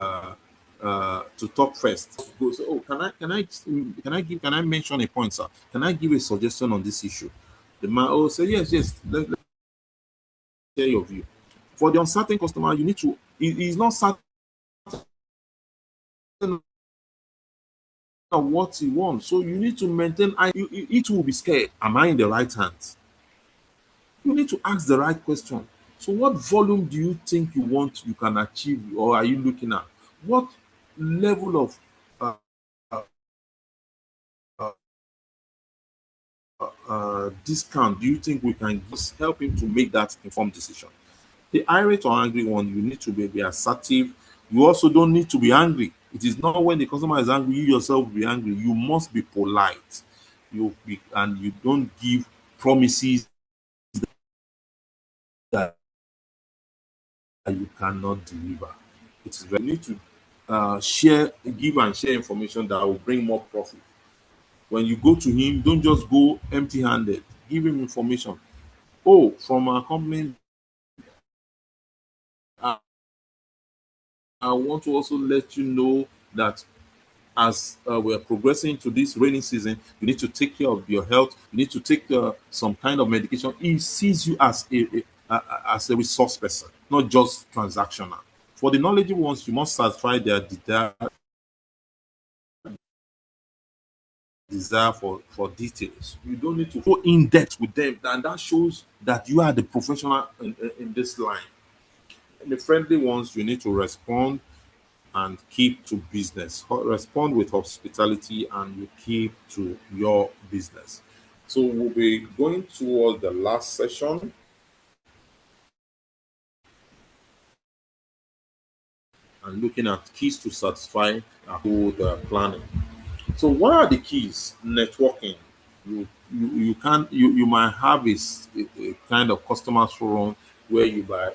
uh, to talk first. Go say, oh, can I mention a point, sir? Can I give a suggestion on this issue? The man, oh, say yes. Let's hear your view. For the uncertain customer, you need to. He's not certain of what he wants, so you need to maintain. It will be scared. Am I in the right hands? You need to ask the right question. So, what volume do you think you want you can achieve, or are you looking at? What level of uh, uh, discount do you think we can just help him to make that informed decision? The irate or angry one, you need to be assertive. You also don't need to be angry. It is not when the customer is angry, you yourself will be angry. You must be polite. And you don't give promises that you cannot deliver. It is very, you need to give and share information that will bring more profit. When you go to him, don't just go empty-handed. Give him information. Oh, from our company, I, I want to also let you know that as we're progressing to this rainy season, you need to take care of your health. You need to take some kind of medication. He sees you as as a resource person, not just transactional. For the knowledgeable ones, you must satisfy their desire for details. You don't need to go in depth with them, and that shows that you are the professional in this line. And the friendly ones, you need to respond. and keep to business. Respond with hospitality and you keep to your business. So we'll be going towards the last session and looking at keys to satisfy a whole planning. So what are the keys? Networking. You can you might have a kind of customer forum where you can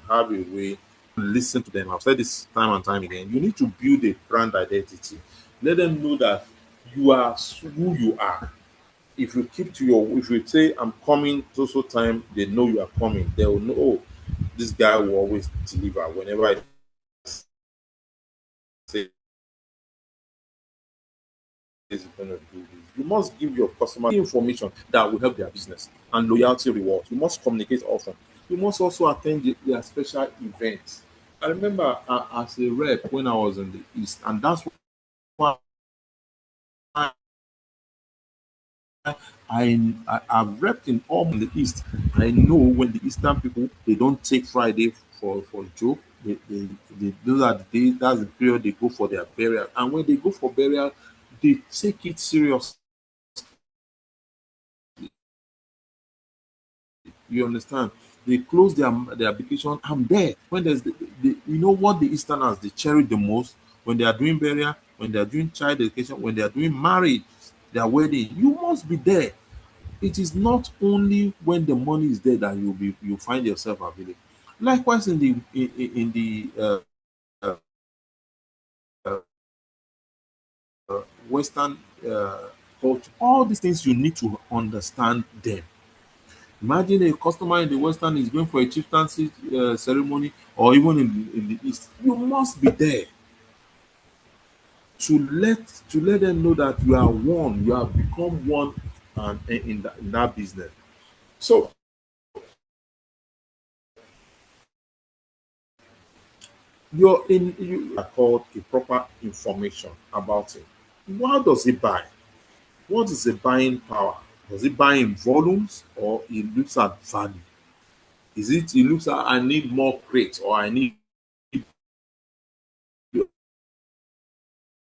have a way to listen to them. I've said this time and time again. You need to build a brand identity. Let them know that you are who you are. If you keep to your, if you say I'm coming so time, they know you are coming. They will know, oh, this guy will always deliver. Whenever I say is going to do this. You must give your customer information that will help their business and loyalty rewards. You must communicate often. You must also attend their special events. I remember as a rep when I was in the East, and that's why I've repped in all the East. I know when the Eastern people they don't take Friday for joke. Those are the days. That's the period they go for their burial, and when they go for burial, they take it serious. You understand? They close their application. I'm there. When there's you know what the Easterners they cherish the most when they are doing burial, when they are doing child education, when they are doing marriage, their wedding. You must be there. It is not only when the money is there that you find yourself available. Likewise, in the uh, Western culture, all these things you need to understand them. Imagine a customer in the Western is going for a chieftaincy ceremony, or even in the East. You must be there to let them know that you are one. You have become one, and in that business. So you are called a proper information about it. What does it buy? What is the buying power? Does it buy in volumes or it looks at value? It looks at I need more crates or I need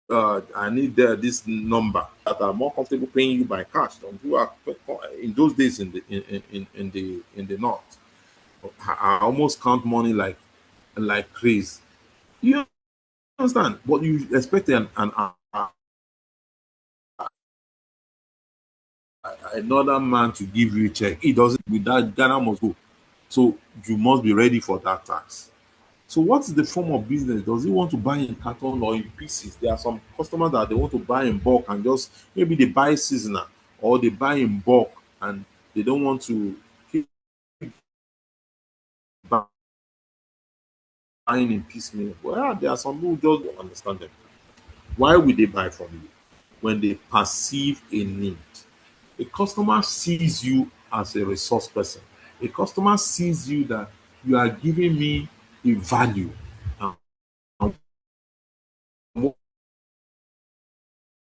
this number that are more comfortable paying you by cash than you are in those days in the north. I almost count money like crazy. You understand? But you expect another man to give you a check. It doesn't. With that, Ghana must go. So you must be ready for that tax. So what is the form of business? Does he want to buy in carton or in pieces? There are some customers that they want to buy in bulk and just maybe they buy seasonal or they buy in bulk and they don't want to keep buying in piecemeal. Well, there are some who just don't understand them. Why would they buy from you? When they perceive a need. A customer sees you as a resource person. A customer sees you that you are giving me a value. And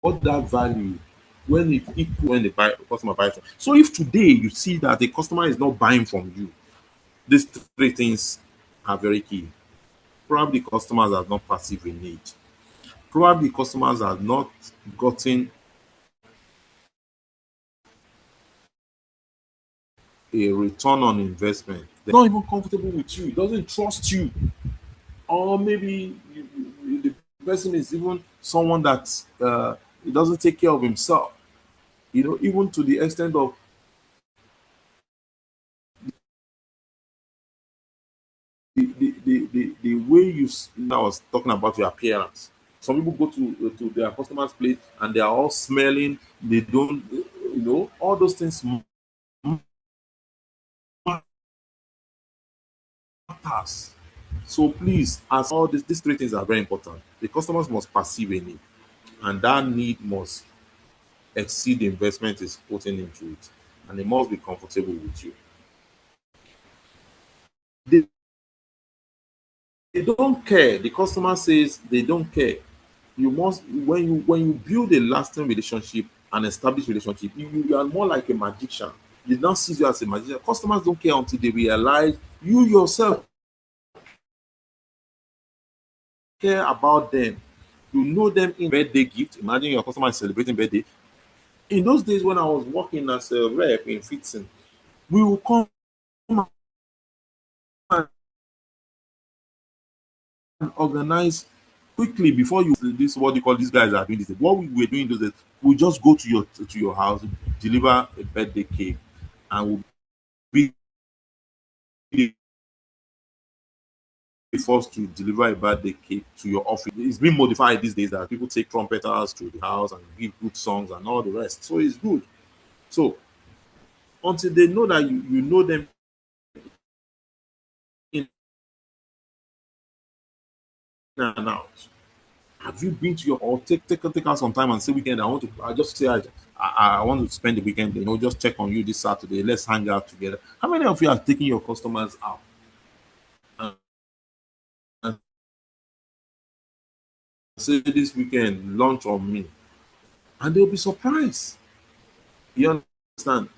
what that value when it equal when the customer buys from. So if today you see that the customer is not buying from you, these three things are very key. Probably customers have not perceived a need. Probably customers have not gotten a return on investment. They're not even comfortable with you. Doesn't trust you, or maybe the person is even someone that he doesn't take care of himself. Even to the extent of the way I was talking about your appearance. Some people go to their customers' place and they are all smelling. They don't, all those things matters. So please, as all these three things are very important. The customers must perceive a need, and that need must exceed the investment is putting into it, and they must be comfortable with you. They, they don't care. The customer says they don't care. You must when you build a lasting relationship, an established relationship, you are more like a magician. They now see you as a magician. Customers don't care until they realize you yourself care about them. You know them in birthday gift. Imagine your customer is celebrating birthday. In those days when I was working as a rep in Fitson, we will come and organize quickly before you this what you call these guys are doing this. What we were doing those days, we just go to your house, deliver a birthday cake, and we'll be forced to deliver a birthday cake to your office. It's been modified these days that people take trumpeters to the house and give good songs and all the rest. So it's good. So until they know that you know them in and out. Have you been to your or take out some time and say weekend? I just say I want to spend the weekend, just check on you this Saturday. Let's hang out together. How many of you are taking your customers out and, and say this weekend lunch on me? And they'll be surprised. You understand?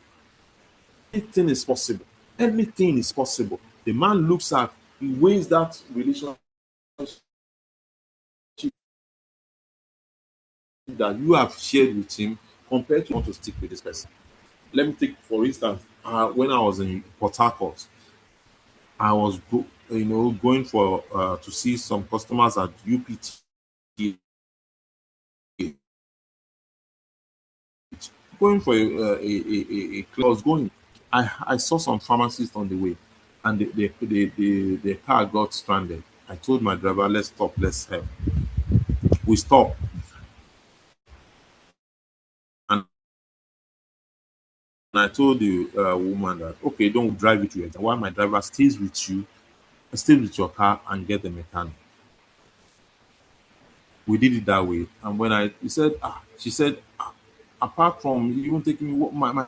Anything is possible. Anything is possible. The man looks at, he weighs that relationship that you have shared with him compared to want to stick with this person. Let me take, for instance, when I was in Port Harcourt, I was going for to see some customers at UPT, going for I was going. I saw some pharmacists on the way, and the car got stranded. I told my driver, let's stop, let's help. We stopped, and I told the woman that, okay, don't drive it yet. While my driver stays with you, stays with your car and get the mechanic. We did it that way. And when she said, apart from even taking me, my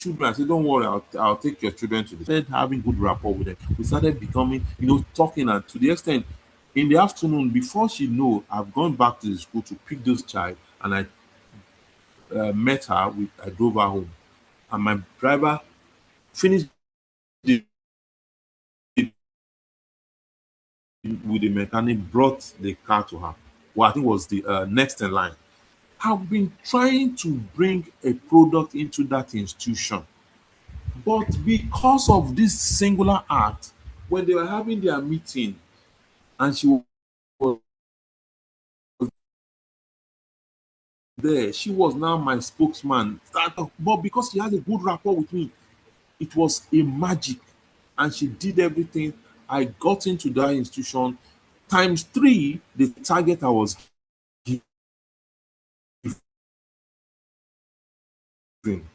children, I said, don't worry, I'll take your children to the started having good rapport with them. We started becoming, talking, and to the extent in the afternoon, before she know, I've gone back to the school to pick those child, and I met her. I drove her home, and my driver finished the, with the mechanic, brought the car to her. Well, I think was the next in line. I've been trying to bring a product into that institution, but because of this singular act, when they were having their meeting and she was there, she was now my spokesman. But because she has a good rapport with me, it was a magic, and she did everything. I got into that institution times three the target I was given.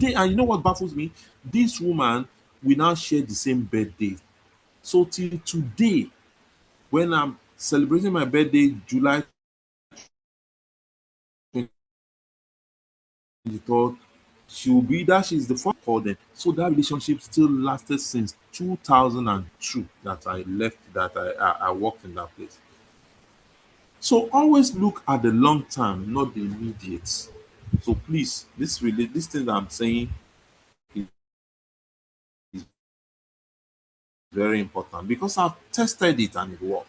And you know what baffles me? This woman, we now share the same birthday. So till today, when I'm celebrating my birthday, July 23rd, she'll be that she's the first for them. So that relationship still lasted since 2002 that I left, that I worked in that place. So always look at the long term, not the immediate. So please, this thing that I'm saying is very important because I've tested it and it worked.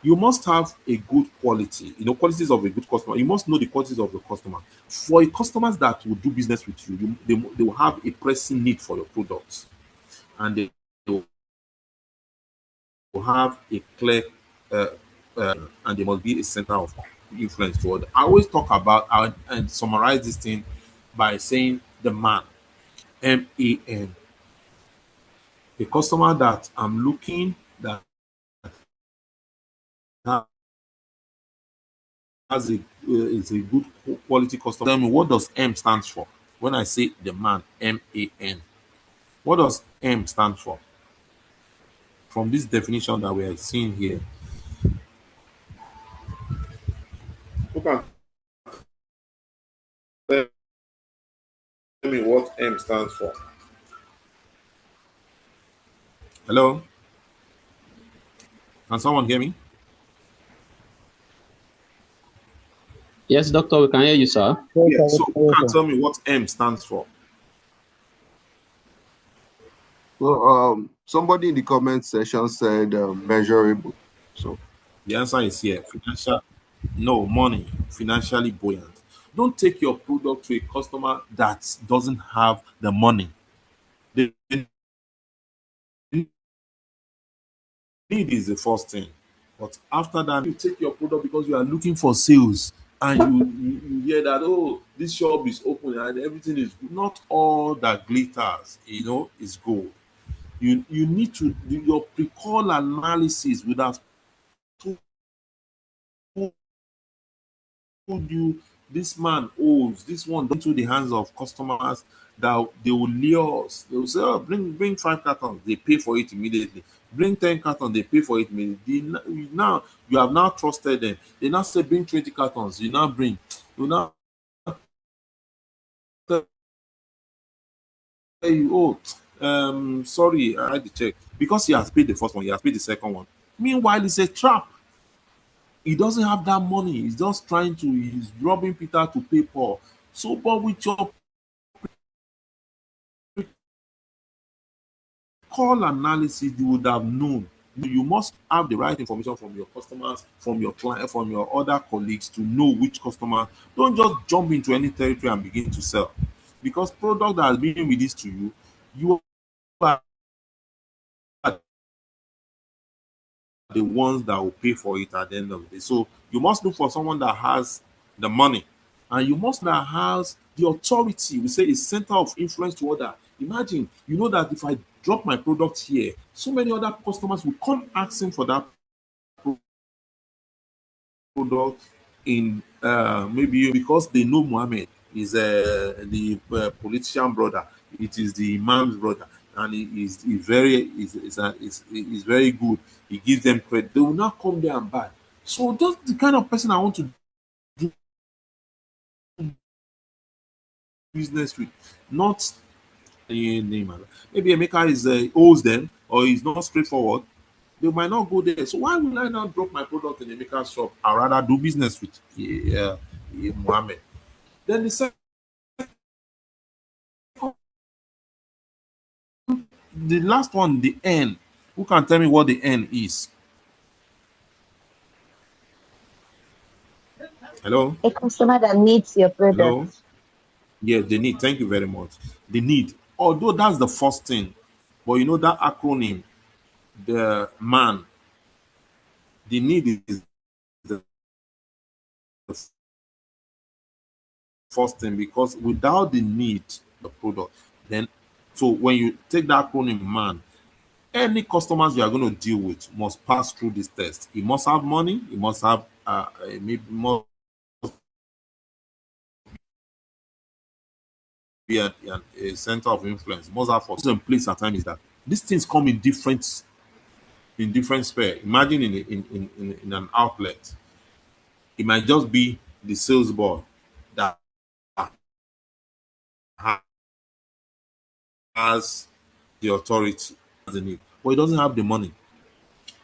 You must have a good quality, qualities of a good customer. You must know the qualities of the customer. For customers that will do business with you, they will have a pressing need for your products, and they will have a clear, uh, and they must be a center of influence toward. I always talk about and summarize this thing by saying the man, MAN, a customer that I'm looking that has is a good quality customer. Tell me, what does M stands for? When I say the man, MAN, what does M stand for? From this definition that we are seeing here, who can tell me what M stands for? Hello, can someone hear me? Yes, doctor, we can hear you, sir. Yes, Yeah. sir. So who Yes, can sir. tell me what M stands for? So somebody in the comment section said measurable. So The answer is here. Financial, no money, financially buoyant. Don't take your product to a customer that doesn't have the money. The need is the first thing. But after that, you take your product because you are looking for sales and you hear that, oh, this shop is open and everything is good. Not all that glitters, is gold. You need to do your pre-call analysis would have told you this man owes this one into the hands of customers that they will lure us. They will say, oh, bring 5 cartons, they pay for it immediately. Bring 10 cartons, they pay for it immediately. Now you have now trusted them. They now say bring 20 cartons, you now bring. You now tell you, oh, sorry, I had to check. Because he has paid the first one, he has paid the second one. Meanwhile, it's a trap. He doesn't have that money. He's just he's robbing Peter to pay Paul. So, but with your call analysis, you would have known. You must have the right information from your customers, from your client, from your other colleagues to know which customer. Don't just jump into any territory and begin to sell. Because product that has been released to you, you are the ones that will pay for it at the end of the day. So you must look for someone that has the money and you must that has the authority. We say a center of influence to other. Imagine, you know that if I drop my product here, so many other customers will come asking for that product in maybe because they know Mohammed is the politician brother. It is the imam's brother, and he is very good. He gives them credit. They will not come there and buy. So that's the kind of person I want to do business with, not a name. Maybe Emeka is owes them or is not straightforward. They might not go there. So why would I not drop my product in Emeka's shop? I rather do business with Mohammed. Then the last one, the N. Who can tell me what the N is? Hello? A customer that needs your Hello? product. Yeah, the need. Thank you very much. The need. Although that's the first thing, but you know that acronym, the man, the need is the first thing because without the need, the product, then so when you take that acronym man, any customers you are going to deal with must pass through this test. He must have money, he must have maybe more be a center of influence. Most are for in place at times is that these things come in different sphere. Imagine in an outlet, it might just be the sales boy that has the authority, has the need, but he doesn't have the money.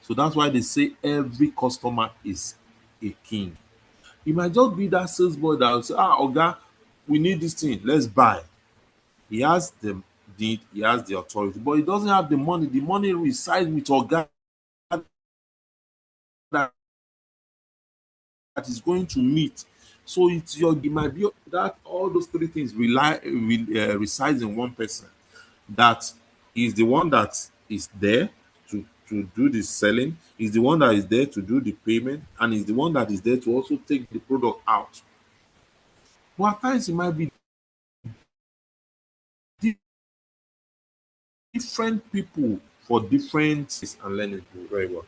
So that's why they say every customer is a king. It might just be that sales boy that will say, Oga, we need this thing, let's buy. He has the need, he has the authority, but he doesn't have the money. The money resides with Oga that is going to meet. So it might be that all those three things resides in one person. That is the one that is there to do the selling, is the one that is there to do the payment, and is the one that is there to also take the product out. But at times it might be different people for different and learning very well.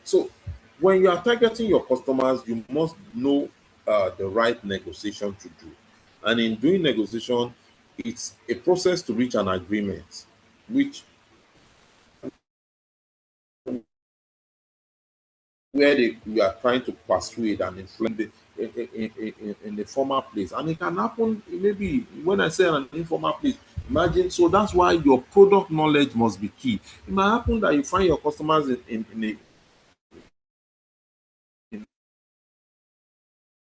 So when you are targeting your customers, you must know the right negotiation to do. And in doing negotiation, it's a process to reach an agreement, which where you are trying to persuade and influence in the formal place. And it can happen maybe when I say an informal place. Imagine, so that's why your product knowledge must be key. It might happen that you find your customers in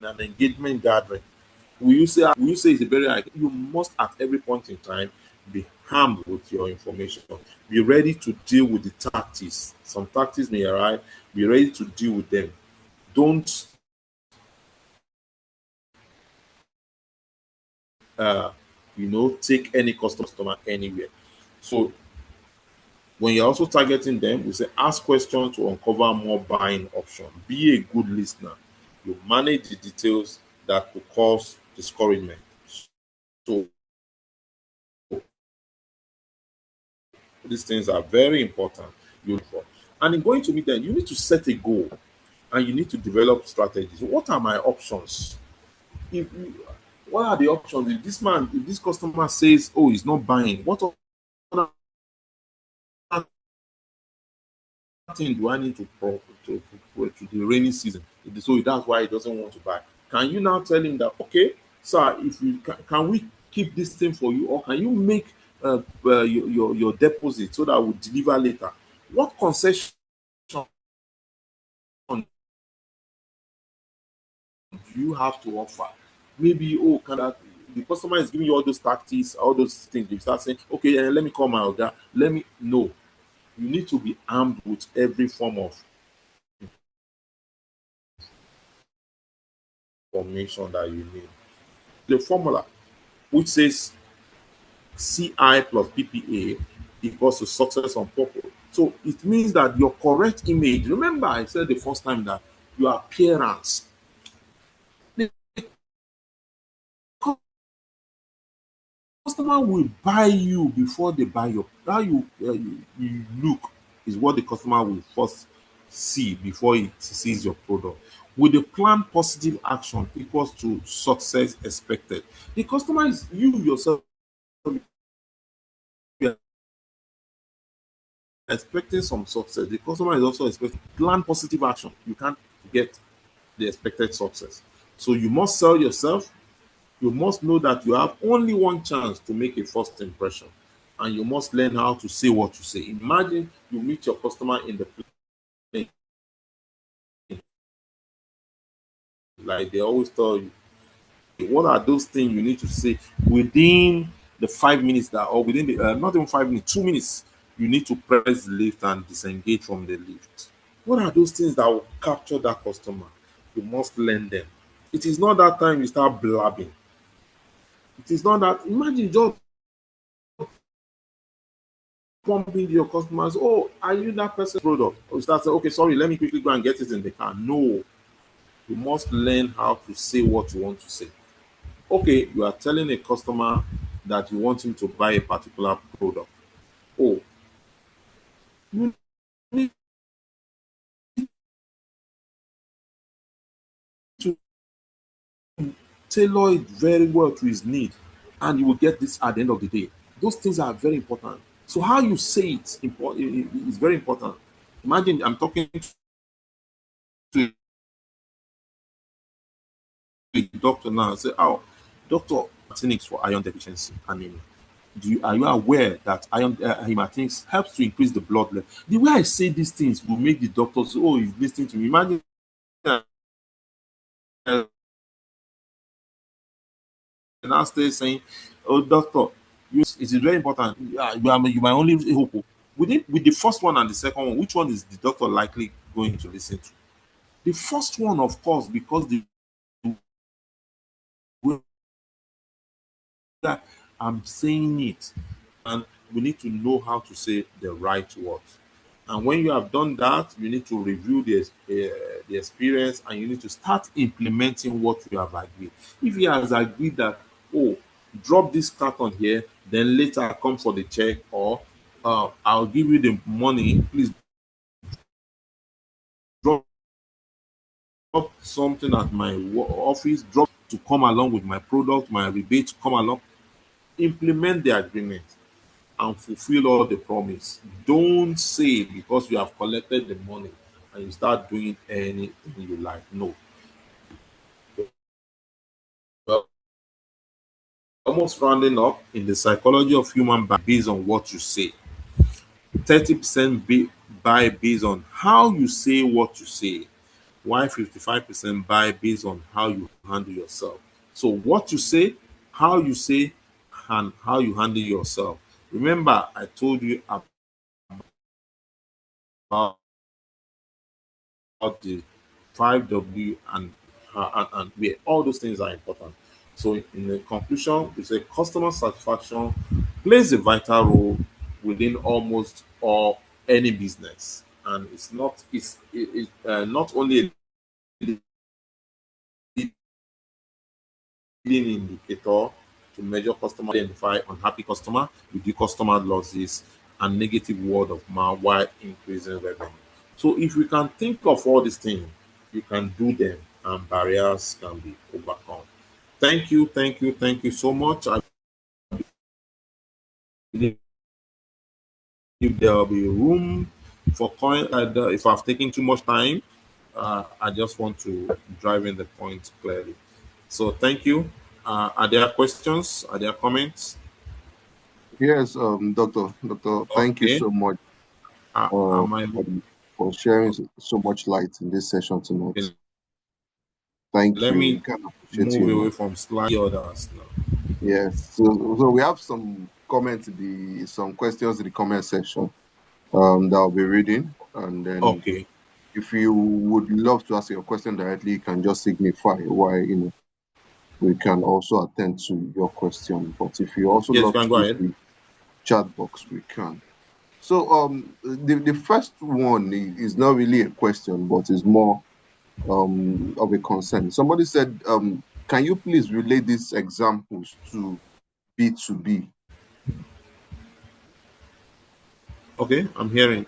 an engagement gathering, will you say it's a very high? You must at every point in time be armed with your information. Be ready to deal with the tactics. Some tactics may arrive. Be ready to deal with them. Don't uh, take any customer anywhere. So when you're also targeting them, we say ask questions to uncover more buying options. Be a good listener. You manage the details that could cause discouragement. So these things are very important. And in going to meet them, you need to set a goal and you need to develop strategies. What are my options? If what are the options? If this customer says, "Oh, he's not buying," what other thing do I need to the rainy season? So that's why he doesn't want to buy. Can you now tell him that, okay, sir, if you can we keep this thing for you, or can you make your deposit so that we'll deliver later? What concession do you have to offer? Maybe, oh, can that the customer is giving you all those tactics, all those things. You start saying, okay, let me call my order. Let me know. You need to be armed with every form of information that you need. The formula, which says CI plus PPA equals to success on purpose. So it means that your correct image, remember I said the first time that your appearance, the customer will buy you before they buy your, how you look is what the customer will first see before he sees your product. With the planned positive action equals to success expected. The customer is you yourself expecting some success. The customer is also expecting plan positive action. You can't get the expected success. So you must sell yourself. You must know that you have only one chance to make a first impression. And you must learn how to say what you say. Imagine you meet your customer in the plane, like they always tell you, what are those things you need to say within the 5 minutes that, or within the not even 5 minutes, 2 minutes, you need to press the lift and disengage from the lift. What are those things that will capture that customer? You must learn them. It is not that time you start blabbing. It is not that. Imagine just pumping your customers. Oh, are you that person's product? Or you start saying, okay, sorry, let me quickly go and get it in the car. No, you must learn how to say what you want to say. Okay, you are telling a customer that you want him to buy a particular product. Oh, you need to tailor it very well to his need, and you will get this at the end of the day. Those things are very important. So how you say it is very important. Imagine I'm talking to a doctor now and say, "Oh, doctor, clinics for iron deficiency anemia. Are you aware that iron hematinics helps to increase the blood level?" The way I say these things will make the doctor say, "Oh, he's listening to me." Imagine now stay saying, "Oh, doctor, it is very important. You might only hope." With the first one and the second one, which one is the doctor likely going to listen to? The first one, of course, because the way that I'm saying it, and we need to know how to say the right words. And when you have done that, you need to review the experience and you need to start implementing what you have agreed. If he has agreed that, oh, drop this carton here, then later come for the check, or I'll give you the money, please drop something at my office, drop to come along with my product, my rebate, come along, implement the agreement and fulfill all the promise. Don't say because you have collected the money and you start doing anything you like. No. Well, almost rounding up in the psychology of human based on what you say. 30% buy based on how you say what you say, while 55% buy based on how you handle yourself. So what you say, and how you handle yourself. Remember, I told you about the 5W and where all those things are important. So in the conclusion, we say customer satisfaction plays a vital role within almost all any business, and not only a leading indicator to measure customer, identify unhappy customer, reduce customer losses, and negative word of mouth while increasing revenue. So if we can think of all these things, you can do them and barriers can be overcome. Thank you so much. I believe there will be room for coin. If I've taken too much time, I just want to drive in the point clearly. So thank you. Are there questions? Are there comments? Yes, Doctor, thank you Okay. so much Am I for sharing so much light in this session tonight. okay? Thank Let you. We me can appreciate move you away enough. from slide others now. Yes. So we have some comments some questions in the comment section that I'll be reading. And then Okay. if you would love to ask your question directly, you can just signify why, we can also attend to your question. But if you also Yes, you love to can go use ahead. the chat box, we can. So the first one is not really a question, but is more of a concern. Somebody said, can you please relate these examples to B2B? Okay, I'm hearing.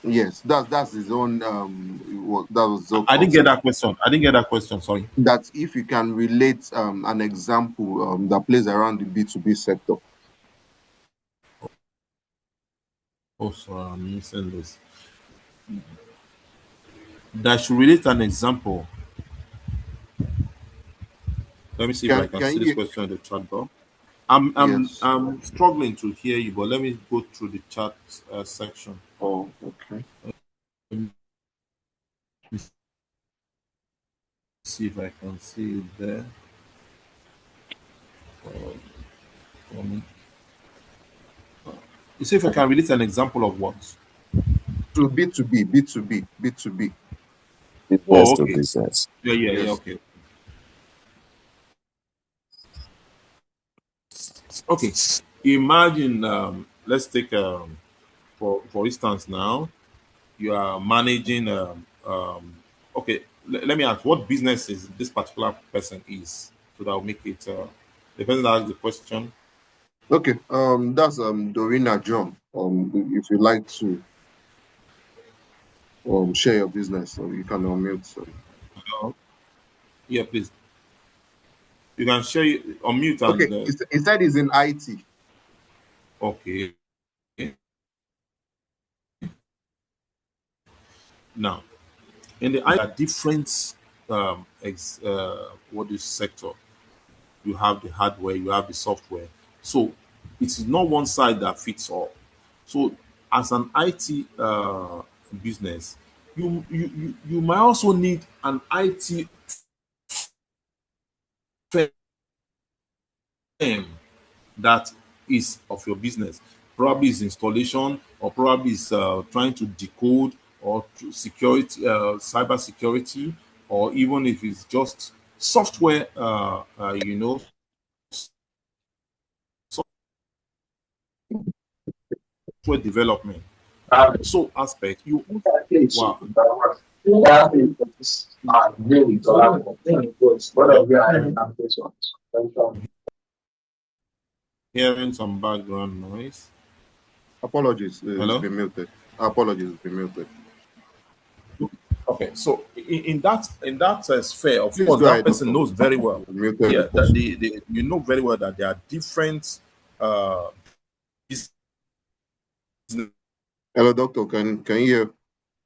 Yes, that's his own that was his own I didn't get concern. that question. I didn't get that question. Sorry. That if you can relate an example that plays around the B2B sector. Oh, sorry, I'm missing this. That should relate an example. Let me see if I can Can see this you question in the chat box. I'm yes. struggling to hear you, but let me go through the chat section. Oh, okay. Let me see if I can see it there. Um, you see if I can relate an example of what? To B2B, B2B, B2B. Business Oh, to okay. business. Yeah. Yes. Okay. Okay. Imagine, let's take for instance now you are managing. Okay, let me ask what business is this particular person is, so that will make it. The person that asked the question. Okay. That's Dorina John. If you like to share your business, so you can unmute. Uh, yeah, please. You can share it, unmute Okay. and He said he's in IT. okay. Now in the I different what is sector. You have the hardware, you have the software. So it is not one side that fits all. So as an IT business, you might also need an IT firm that is of your business. Probably is installation, or probably is trying to decode or to security, cyber security, or even if it's just software, software development. So aspect you wow. Okay, hearing some background noise. Apologies, it's Hello. been muted. Apologies, it's been muted. Okay, so in that sphere, of Please course, go that ahead, person Doctor. knows very well. You muted the Yeah, that person. you know very well that there are different uh, Hello, Doctor. Can you hear?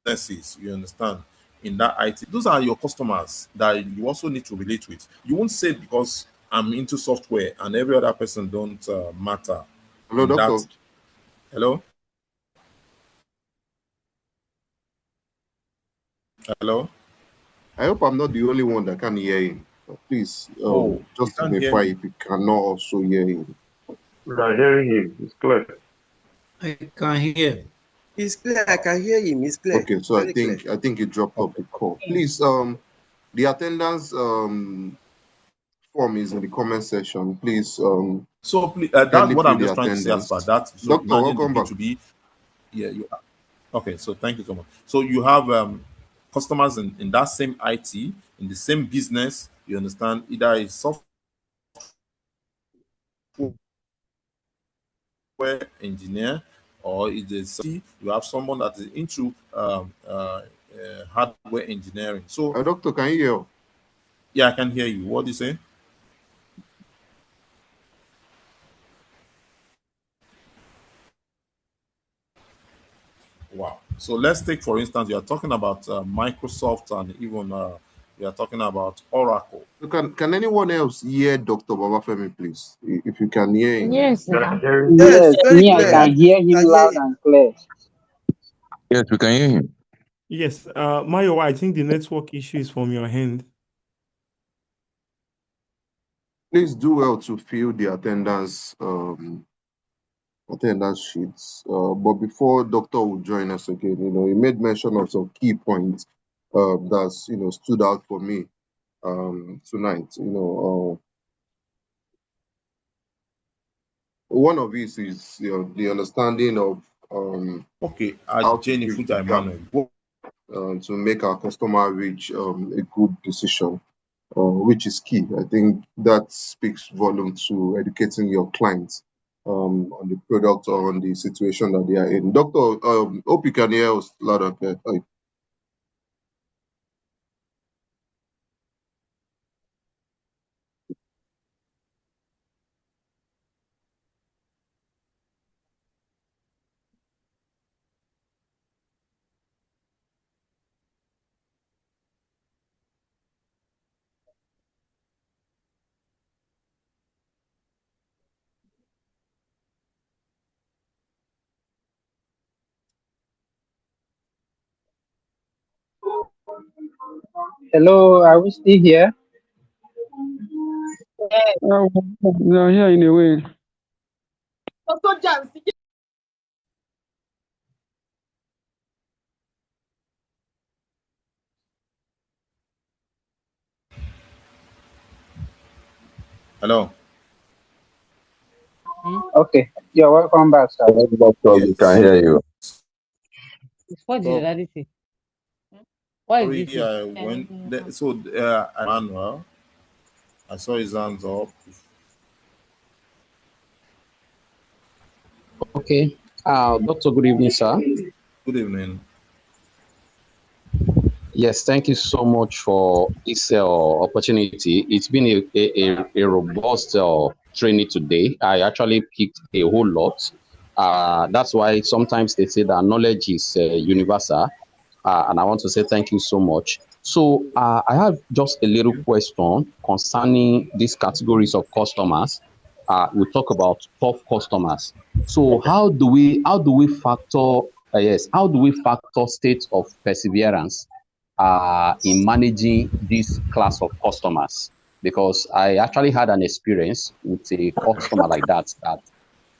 businesses. You understand in that IT. Those are your customers that you also need to relate with. You won't say because I'm into software and every other person don't matter Hello, in Doctor. that. Hello, hello. I hope I'm not the only one that can hear him. Please, Oh, you just can't hear signify me. if you cannot also hear him. We are hearing him. It's clear. I can hear. It's clear. I can hear him. It's clear. Okay, so Very clear. I think he dropped off Okay. the call. Please, the attendance form is in the comment section. Please, So please, that's kindly what fill I'm the just trying to say as far attendance. that. So Doctor, imagine the welcome back. B2B. Yeah, you okay. So thank you so much. So you have customers in that same IT, in the same business, you understand, either a software engineer or is a you have someone that is into hardware engineering. So Doctor, can you hear? yeah, I can hear you. What do you say? Wow. So let's take, for instance, you are talking about Microsoft and even you are talking about Oracle. So can anyone else hear Dr. Babafemi, please? If you can hear him. Yes, We are now. hearing him. Yes, Yes, very me, I clear. can hear I him can hear loud him. and clear. Yes, we can hear him. Yes, Mayo, I think the network issue is from your end. Please do well to fill the attendance sheets. But before Doctor will join us again, he made mention of some key points that's stood out for me tonight. One of these is the understanding of Okay, how to Jenny bridge the Fuja gap Emmanuel. to make our customer reach a good decision, which is key. I think that speaks volume to educating your clients on the product or on the situation that they are in. Doctor, hope you can hear us loud and clear. Hello, are we still here? No, yeah, in a way. Hello. Okay, you're welcome back, sir. Yes, doctor, we can Yes. hear you. What did So Daddy say? What is sorry, this? Emmanuel, I saw his hands up. Okay. Doctor, good evening, sir. Good evening. Yes, thank you so much for this opportunity. It's been a robust training today. I actually picked a whole lot. That's why sometimes they say that knowledge is universal. And I want to say thank you so much. So I have just a little question concerning these categories of customers. We talk about top customers. So Okay. how do we factor yes, how do we factor state of perseverance in managing this class of customers? Because I actually had an experience with a customer like that, that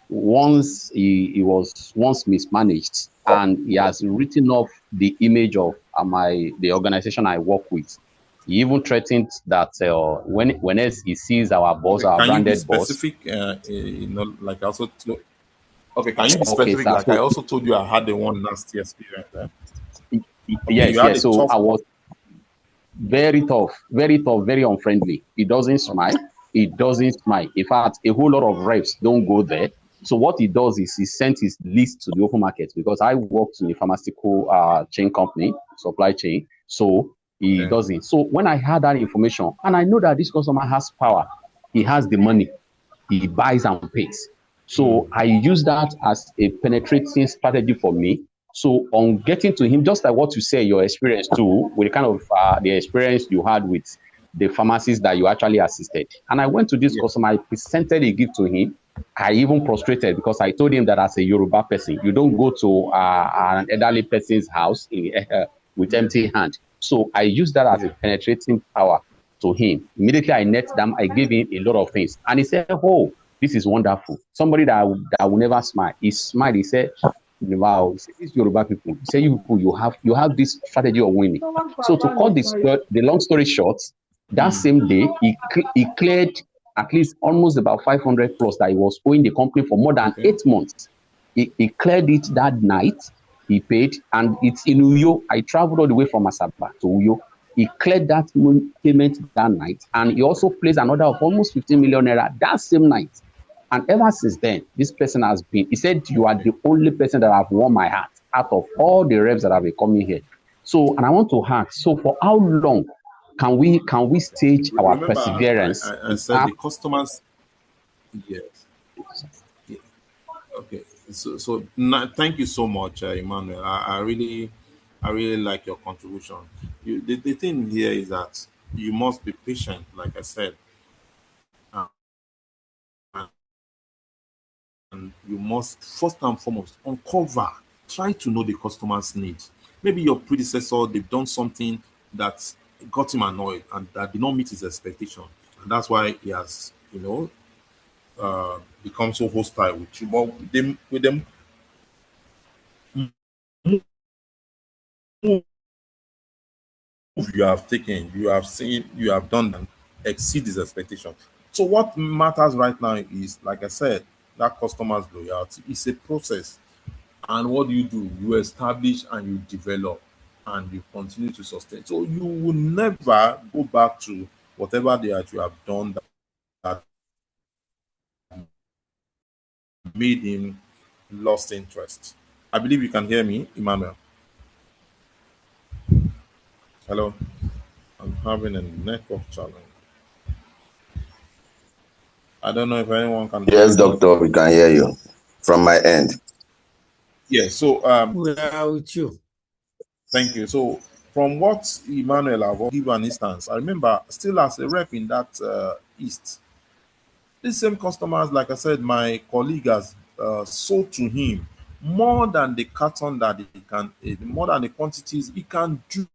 once he was once mismanaged and he has written off the image of the organization I work with. He even threatened that when else he sees our boss, Okay. our Can you be branded boss. specific? Like I also. Okay. Can you be Okay, specific? sir. Like I So also told you, I had the one nasty experience. Okay. You yes, had a yes. So tough. I was very tough, very unfriendly. He doesn't smile. Okay. He doesn't smile. In fact, a whole lot of reps don't go there. So what he does is he sent his list to the open market because I worked in a pharmaceutical chain company, supply chain. So he Okay. doesn't. So when I had that information and I know that this customer has power, he has the money, he buys and pays. So I use that as a penetrating strategy for me. So on getting to him, just like what you say, your experience too, with kind of the experience you had with the pharmacies that you actually assisted. And I went to this Yeah. customer, I presented a gift to him. I even prostrated because I told him that as a Yoruba person, you don't go to an elderly person's house with Yeah. empty hand. So I used that as Yeah. a penetrating power. to him. Immediately I met them, I gave him a lot of things. And he said, oh, this is wonderful. Somebody that will never smile. He smiled. He said, wow, he said, these Yoruba people, he said, you people, you have this strategy of winning. So to cut the long story short, that same day, he cleared at least almost about 500 plus that he was owing the company for more than 8 months. He cleared it that night. He paid, and it's in Uyo. I traveled all the way from Asaba to Uyo. He cleared that payment that night, and he also placed another of almost 15 million naira that same night. And ever since then, this person has been, he said, you are the only person that have won my heart out of all the reps that have been coming here. So, and I want to ask, so for how long can we stage our Remember, perseverance? I said the customers. Yes. Yeah. Okay. So thank you so much, Emmanuel. I really like your contribution. The thing here is that you must be patient, like I said, uh, and you must first and foremost uncover, try to know the customer's needs. Maybe your predecessor, they've done something that got him annoyed and that did not meet his expectation, and that's why he has, become so hostile with you. But with them move you have taken, you have seen, you have done and exceed his expectation. So what matters right now is, like I said, that customer's loyalty. It's a process. And what do? You establish and you develop and you continue to sustain. So you will never go back to whatever that you have done that made him lost interest. I believe you can hear me, Emmanuel. Hello. I'm having a network challenge. I don't know if anyone can hear Yes, me. doctor, we can hear you from my end. Yeah, so We are with you. thank you. So from what Emmanuel have give an instance, I remember still as a rep in that east, these same customers, like I said, my colleague has sold to him more than the carton that he can, more than the quantities he can do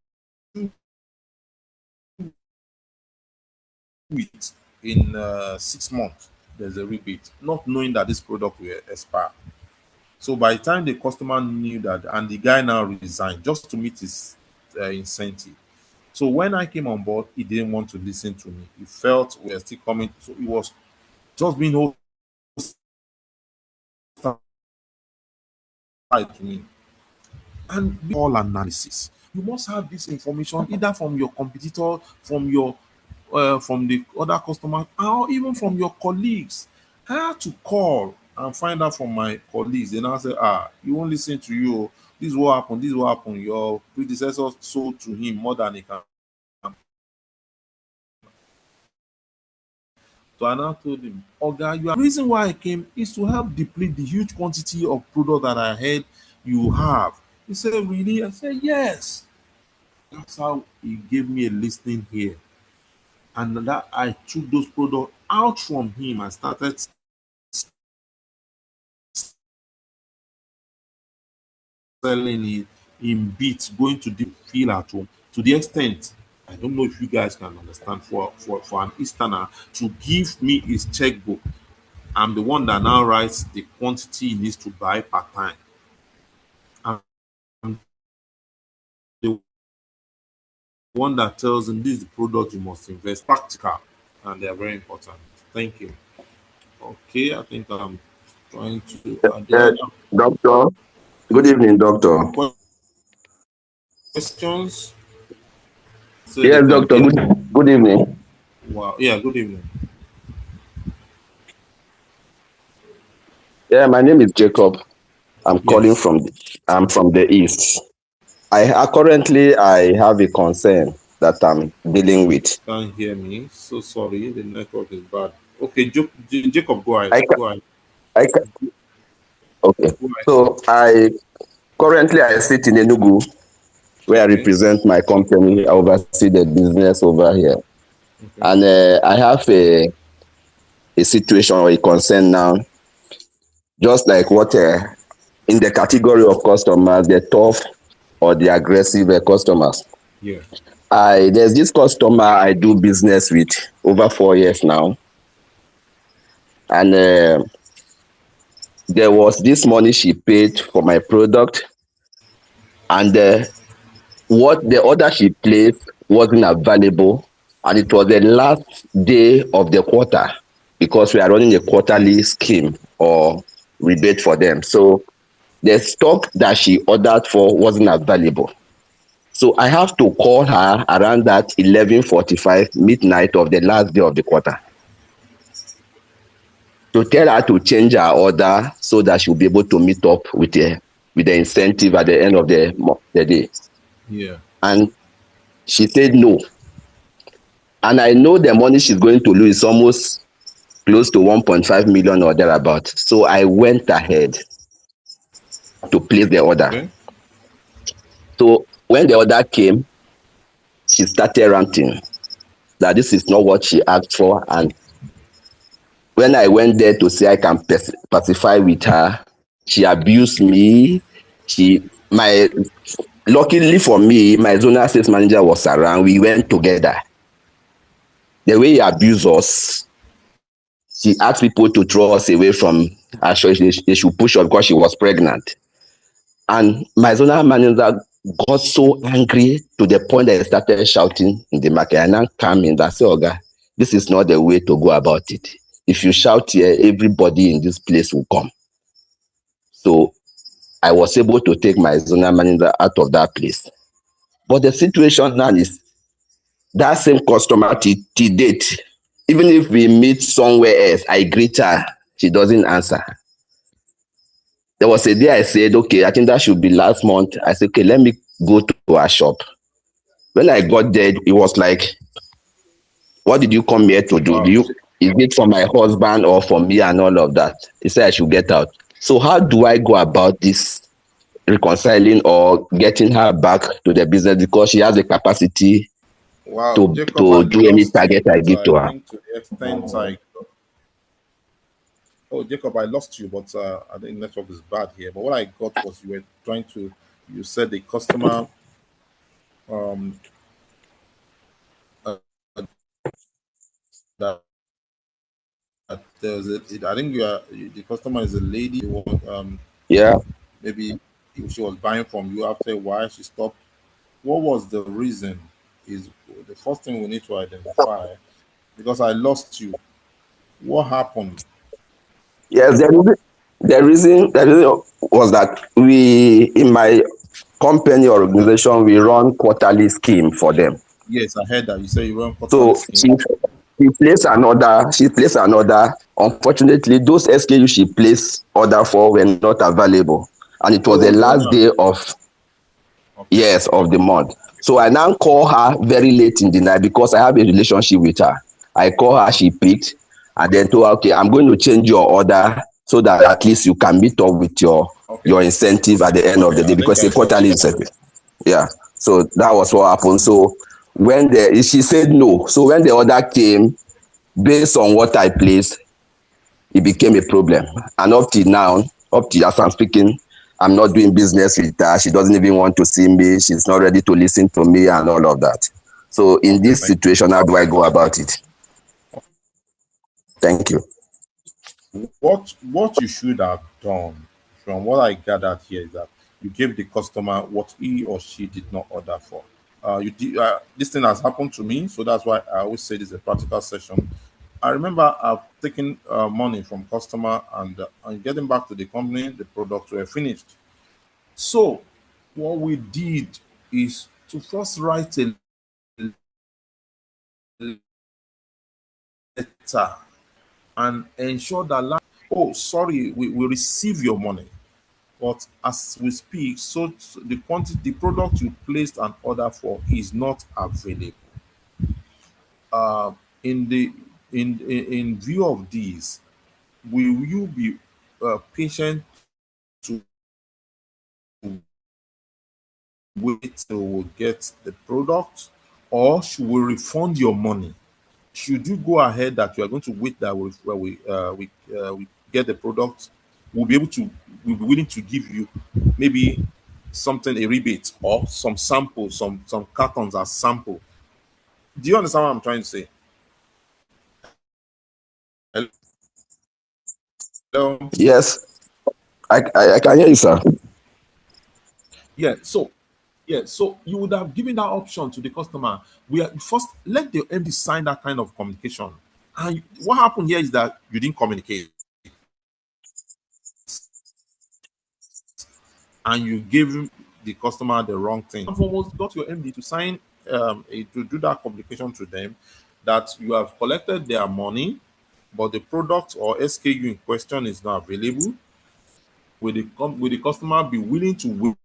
it in 6 months. There's a rebate, not knowing that this product will expire. So by the time the customer knew that, and the guy now resigned just to meet his incentive. So when I came on board, he didn't want to listen to me. He felt we are still coming. So he was just being hostile to me. And all analysis, you must have this information either from your competitor, from the other customers, or even from your colleagues. I had to call and find out from my colleagues. They now say, you won't listen to you. This is what happened. This is what happened. Your predecessor sold to him more than he can. So I now told him, Oga, the reason why I came is to help deplete the huge quantity of product that I heard you have. He said, really? I said, yes. That's how he gave me a listening here. And that I took those products out from him and started selling it in bits, going to the feel at home to the extent, I don't know if you guys can understand, for an Easterner to give me his checkbook. I'm the one that now writes the quantity he needs to buy per time. I'm the one that tells him this is the product you must invest. Practical, and they are very important. Thank you. Okay, I think I'm trying to. The Uh, other doctor, good evening, doctor. questions, so they Yes, can doctor, hear. good evening. Wow. Yeah. Good evening. Yeah, my name is Jacob. Yes. I'm from the east. Currently I have a concern that I'm dealing with. Can't hear me. So sorry. The network is bad. Okay, Jacob, go ahead. I ca- Go ahead. I ca- okay. Go ahead. So I sit in Enugu where I Okay. represent my company. I oversee the business over here, Okay. and I have a situation or a concern now, just like what in the category of customers, the tough or the aggressive customers. Yeah. There's this customer I do business with over 4 years now, and there was this money she paid for my product, and what the order she placed wasn't available, and it was the last day of the quarter because we are running a quarterly scheme or rebate for them. So the stock that she ordered for wasn't available. So I have to call her around that 11:45 midnight of the last day of the quarter to tell her to change her order so that she'll be able to meet up with the incentive at the end of the day. Yeah. And she said no. And I know the money she's going to lose is almost close to 1.5 million or thereabout. So I went ahead to place the order. Okay. So when the order came, she started ranting that this is not what she asked for. And when I went there to say I can pacify with her, she abused me. My luckily for me, my zonal sales manager was around. We went together. The way he abused us, she asked people to throw us away from her church. They should push her because she was pregnant. And my zonal manager got so angry to the point that he started shouting in the market. And I came in and said, Oga, this is not the way to go about it. If you shout here, everybody in this place will come. So I was able to take my zonal manager out of that place. But the situation now is that same customer to date, even if we meet somewhere else, I greet her, she doesn't answer. There was a day I said, okay, I think that should be last month. I said, okay, let me go to her shop. When I got there, it was like, what did you come here to do? Wow. Is it for my husband or for me and all of that? He said I should get out. So how do I go about this reconciling or getting her back to the business because she has the capacity Wow, to Jacob, I do any lost you, target I but give I to her? think to the extent I. Oh, Jacob, I lost you, but I think network is bad here. But what I got was you were trying to. You said the customer um uh, that, that there's a. I think the customer is a lady. Yeah. Maybe she was buying from you after a while. She stopped. What was the reason? Is the first thing we need to identify because I lost you. What happened? Yes, the reason was that we in my company or organization we run quarterly scheme for them. Yes, I heard that. You say you run quarterly So scheme. she placed an order. She placed an order. Unfortunately, those SKU she placed order for were not available, and it was Oh, the they were last not day available. of Okay. yes of the month. So I now call her very late in the night because I have a relationship with her. I call her, she picked, and then told her, okay, I'm going to change your order so that at least you can meet up with your Okay. incentive at the end of Okay. the day I think because I it's a got quarterly you. incentive. Yeah. So that was what happened. So when she said no. So when the order came, based on what I placed, it became a problem. And up till now, up till as I'm speaking, I'm not doing business with her. She doesn't even want to see me. She's not ready to listen to me and all of that. So in Okay. this Thank situation, how do I go about it? Thank you. you. What you should have done, from what I gathered here, is that you gave the customer what he or she did not order for. This thing has happened to me, so that's why I always say this is a practical session. I remember I've taken money from customer and getting back to the company, the products were finished. So what we did is to first write a letter and ensure that oh sorry we receive your money, but as we speak, so the quantity the product you placed an order for is not available. In the in view of this, will you be patient to wait till we get the product, or should we refund your money? Should you go ahead that you are going to wait that we get the product, we'll be able to we'll be willing to give you maybe something, a rebate, or some sample, some cartons as sample. Do you understand what I'm trying to say? Hello? Yes, I can hear you, sir. Yeah. So you would have given that option to the customer. We are first let the MD sign that kind of communication. And what happened here is that you didn't communicate, and you gave the customer the wrong thing. And foremost, got your MD to sign to do that communication to them that you have collected their money, but the product or SKU in question is not available. Will the customer be willing to wait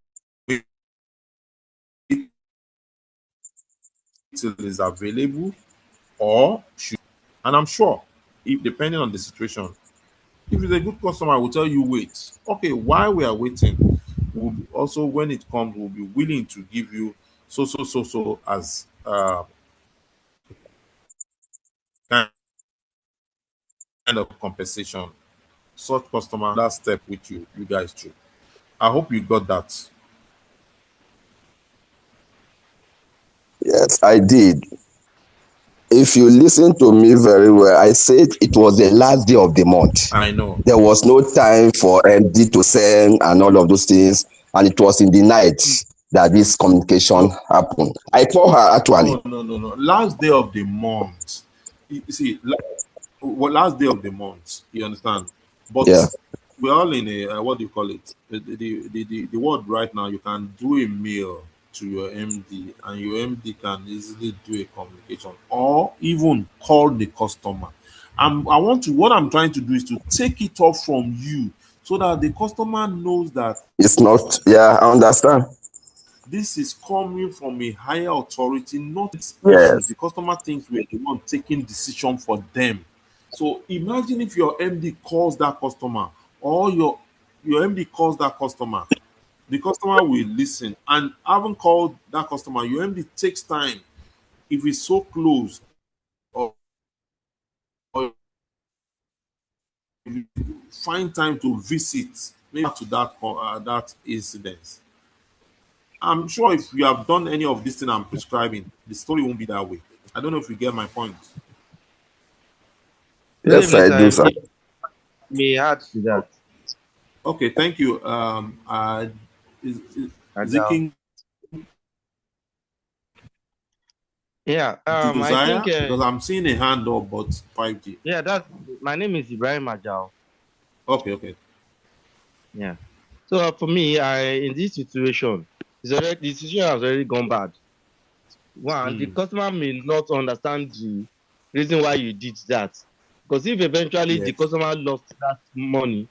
till it is available, or should? And I'm sure, if depending on the situation, if it's a good customer, I will tell you wait. Okay, while we are waiting, we'll also when it comes, we'll be willing to give you so as kind of compensation. Such customer that step with you guys too. I hope you got that. Yes, I did. If you listen to me very well, I said it was the last day of the month. I know. There was no time for MD to send and all of those things, and it was in the night that this communication No, happened. I called her actually. no. Last day of the month. You see, last day of the month. You understand? Yeah, But we're all in a what do you call it? The word right now. You can do a mail to your MD, and your MD can easily do a communication, or even call the customer. I want to. What I'm trying to do is to take it off from you, so that the customer knows that it's not. Yeah, I understand. this is coming from a higher authority, not issues. Yes, The customer thinks we're the one taking decision for them. So imagine if your MD calls that customer, or your MD calls that customer, the customer will listen. And having called that customer, your MD takes time. If it's so close, or find time to visit, maybe to that incident. I'm sure if you have done any of this thing I'm prescribing, the story won't be that way. I don't know if you get my point. Good yes, evening, I sir. do, If sir. you may add to that. Okay, thank you. Is it Adele. King Yeah, I think, Josiah? Because I'm seeing a hand up, but 5G. yeah, my name is Ibrahim Ajao. Okay. Yeah. So for me, in this situation, the situation has already gone bad. One, the Mm, customer may not understand the reason why you did that. Because if eventually the yes. customer lost that money,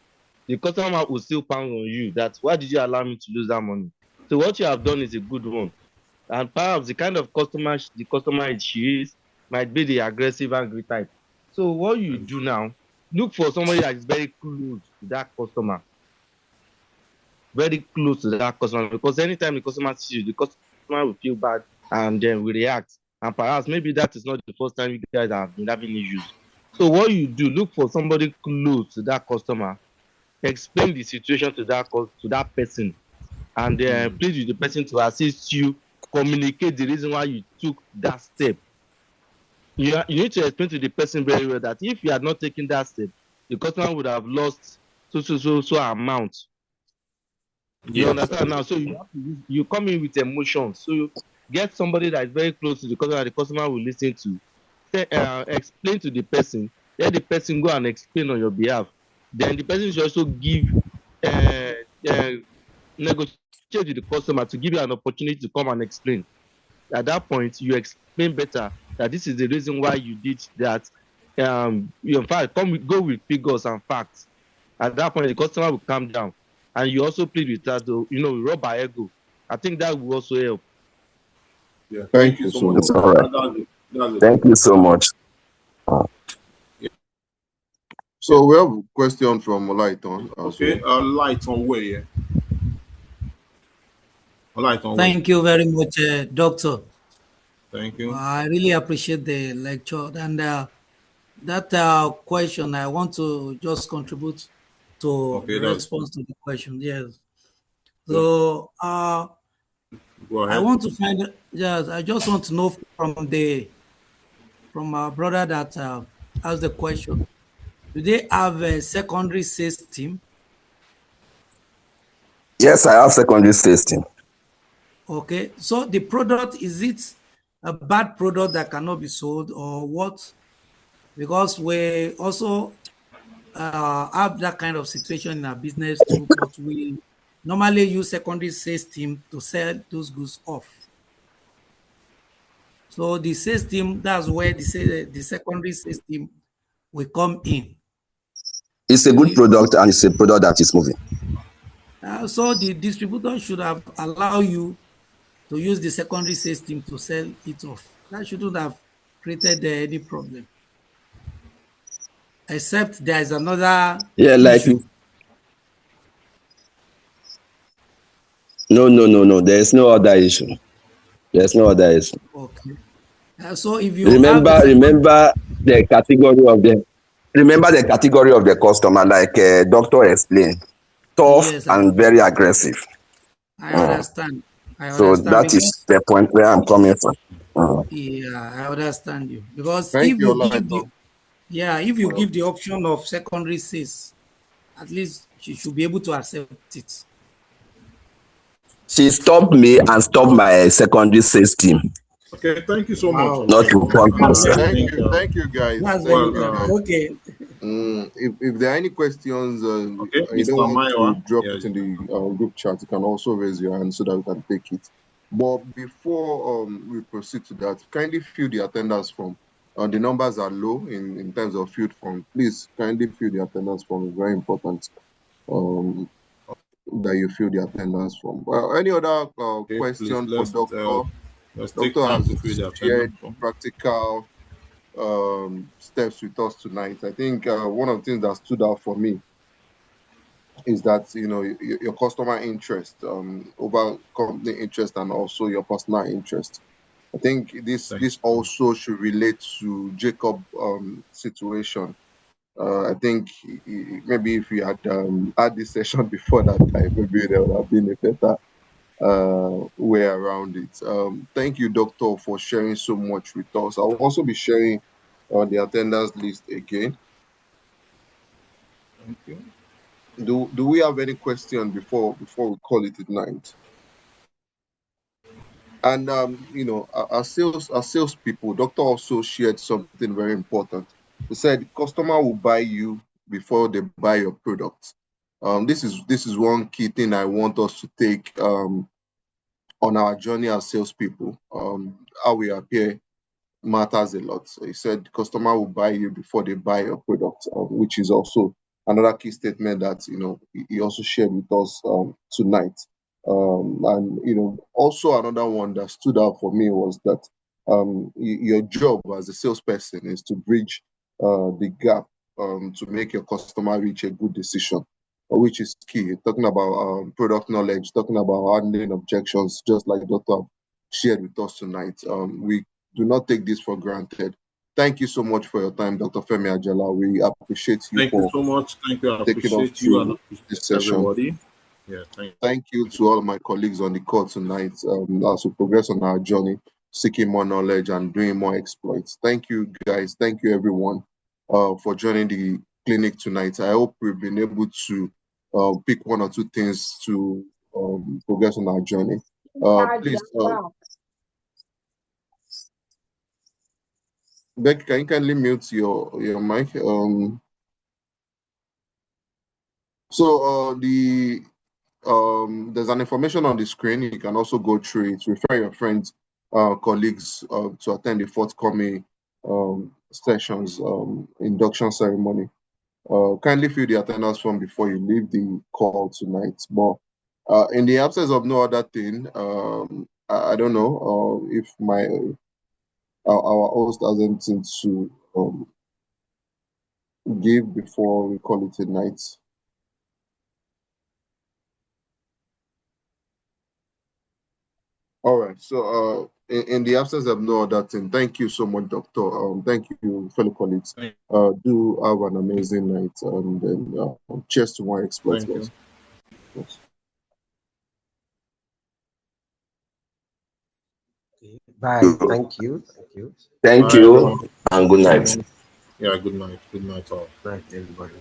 the customer will still pound on you that why did you allow me to lose that money? So what you have done is a good one. And perhaps the kind of customer the customer she is might be the aggressive, angry type. So what you do now, look for somebody that is very close to that customer, very close to that customer, because anytime the customer sees you, the customer will feel bad and then will react. And perhaps maybe that is not the first time you guys have been having issues. So what you do, look for somebody close to that customer, explain the situation to that person, and Mm, plead with the person to assist you, communicate the reason why you took that step. You need to explain to the person very well that if you had not taken that step, the customer would have lost so amount. You yes. understand now? So you come in with emotions. So you get somebody that is very close to the customer that the customer will listen to. Explain to the person. Let the person go and explain on your behalf. Then the person should also uh, uh, negotiate with the customer to give you an opportunity to come and explain. At that point, you explain better that this is the reason why you did that. You in fact go with figures and facts. At that point, the customer will calm down, and you also plead with that. Rub our ego. I think that will also help. Yeah. Thank Thank you you so so much. It's much. all right. That's a good Thank you point. so much. Yeah. So we have a question from Olaiton as Okay. well. Light on way. Yeah. Light on way. Thank you very much, Doctor. Thank you. I really appreciate the lecture. And that question, I want to just contribute to Okay, the that's response to the question. Yes. So Go I ahead. want to find, yes, I just want to know from our brother that asked the question. Do they have a secondary sales team? Yes, I have secondary sales team. Okay, so the product, is it a bad product that cannot be sold or what? Because we also have that kind of situation in our business too, but we normally use secondary sales team to sell those goods off. So the sales team, that's where the secondary sales team will come in. It's a good product and it's a product that is moving. So the distributor should have allowed you to use the secondary sales team to sell it off. That shouldn't have created any problem, except there is another Yeah, issue. no. There's no other issue. There's no other issue. Okay. So if you have a Remember, second, remember the category of the customer, like doctor explained, tough yes, and very aggressive. I Mm. understand. I So understand that is because the point where I'm coming from. yeah, I understand you because Thank if you, you give the Olaito. yeah, if you give the option of secondary sales, at least she should be able to accept it. She stopped me and stopped my secondary sales team, Okay, thank you so much, Wow, not to come that's closer. very I good. think, Thank you, guys. That's Thank very well, you, good. guys. Okay. If there are any questions, okay, you don't Mr. want to Maiwa. drop Yeah, it in the group chat, you can also raise your hand so that we can take it. But before we proceed to that, kindly fill the attendance form. The numbers are low in terms of field form. Please kindly fill the attendance form. It's very important that you fill the attendance form. Well, any other okay, please question for Doctor? let's take Doctor time has to fill the attendance shared form. practical steps with us tonight. I think one of the things that stood out for me is that your customer interest over company interest and also your personal interest. I think this Thank this you. also should relate to Jacob situation. I think maybe if we had had this session before that time, maybe there would have been a better way around it. Thank you, Doctor, for sharing so much with us. I'll also be sharing the attendance list again. Thank you. Do we have any question before we call it at night? And our salespeople, Doctor also shared something very important. He said customer will buy you before they buy your product. This is one key thing I want us to take on our journey as salespeople. How we appear matters a lot. So he said customer will buy you before they buy your product, which is also another key statement that he also shared with us tonight. And also another one that stood out for me was that your job as a salesperson is to bridge the gap to make your customer reach a good decision, which is key. Talking about product knowledge, talking about handling objections, just like Doctor shared with us tonight. We do not take this for granted. Thank you so much for your time, Dr. Femi Ajala. We appreciate you Thank you for so much. Thank you. I taking us appreciate you and through appreciate this session. everybody. Yeah, thank Thank you to all my colleagues on the call tonight as we progress on our journey, seeking more knowledge and doing more exploits. Thank you, guys. Thank you, everyone, for joining the clinic tonight. I hope we've been able to pick one or two things to progress on our journey. Please, Becky, can you kindly mute your mic? There's an information on the screen. You can also go through it. Refer your friends, colleagues to attend the forthcoming sessions, induction ceremony. Kindly fill the attendance form before you leave the call tonight. But in the absence of no other thing, I don't know if our host has anything to give before we call it a night. All right. So, in the absence of no other thing, thank you so much, Doctor. Thank you, fellow colleagues. you. Do have an amazing night, and then cheers to more exploits, Thank you. guys. Yes. Bye. Thank you. Thank you. Thank Bye, you everyone. and good night. Yeah, good night. Good night, all. Night, everybody.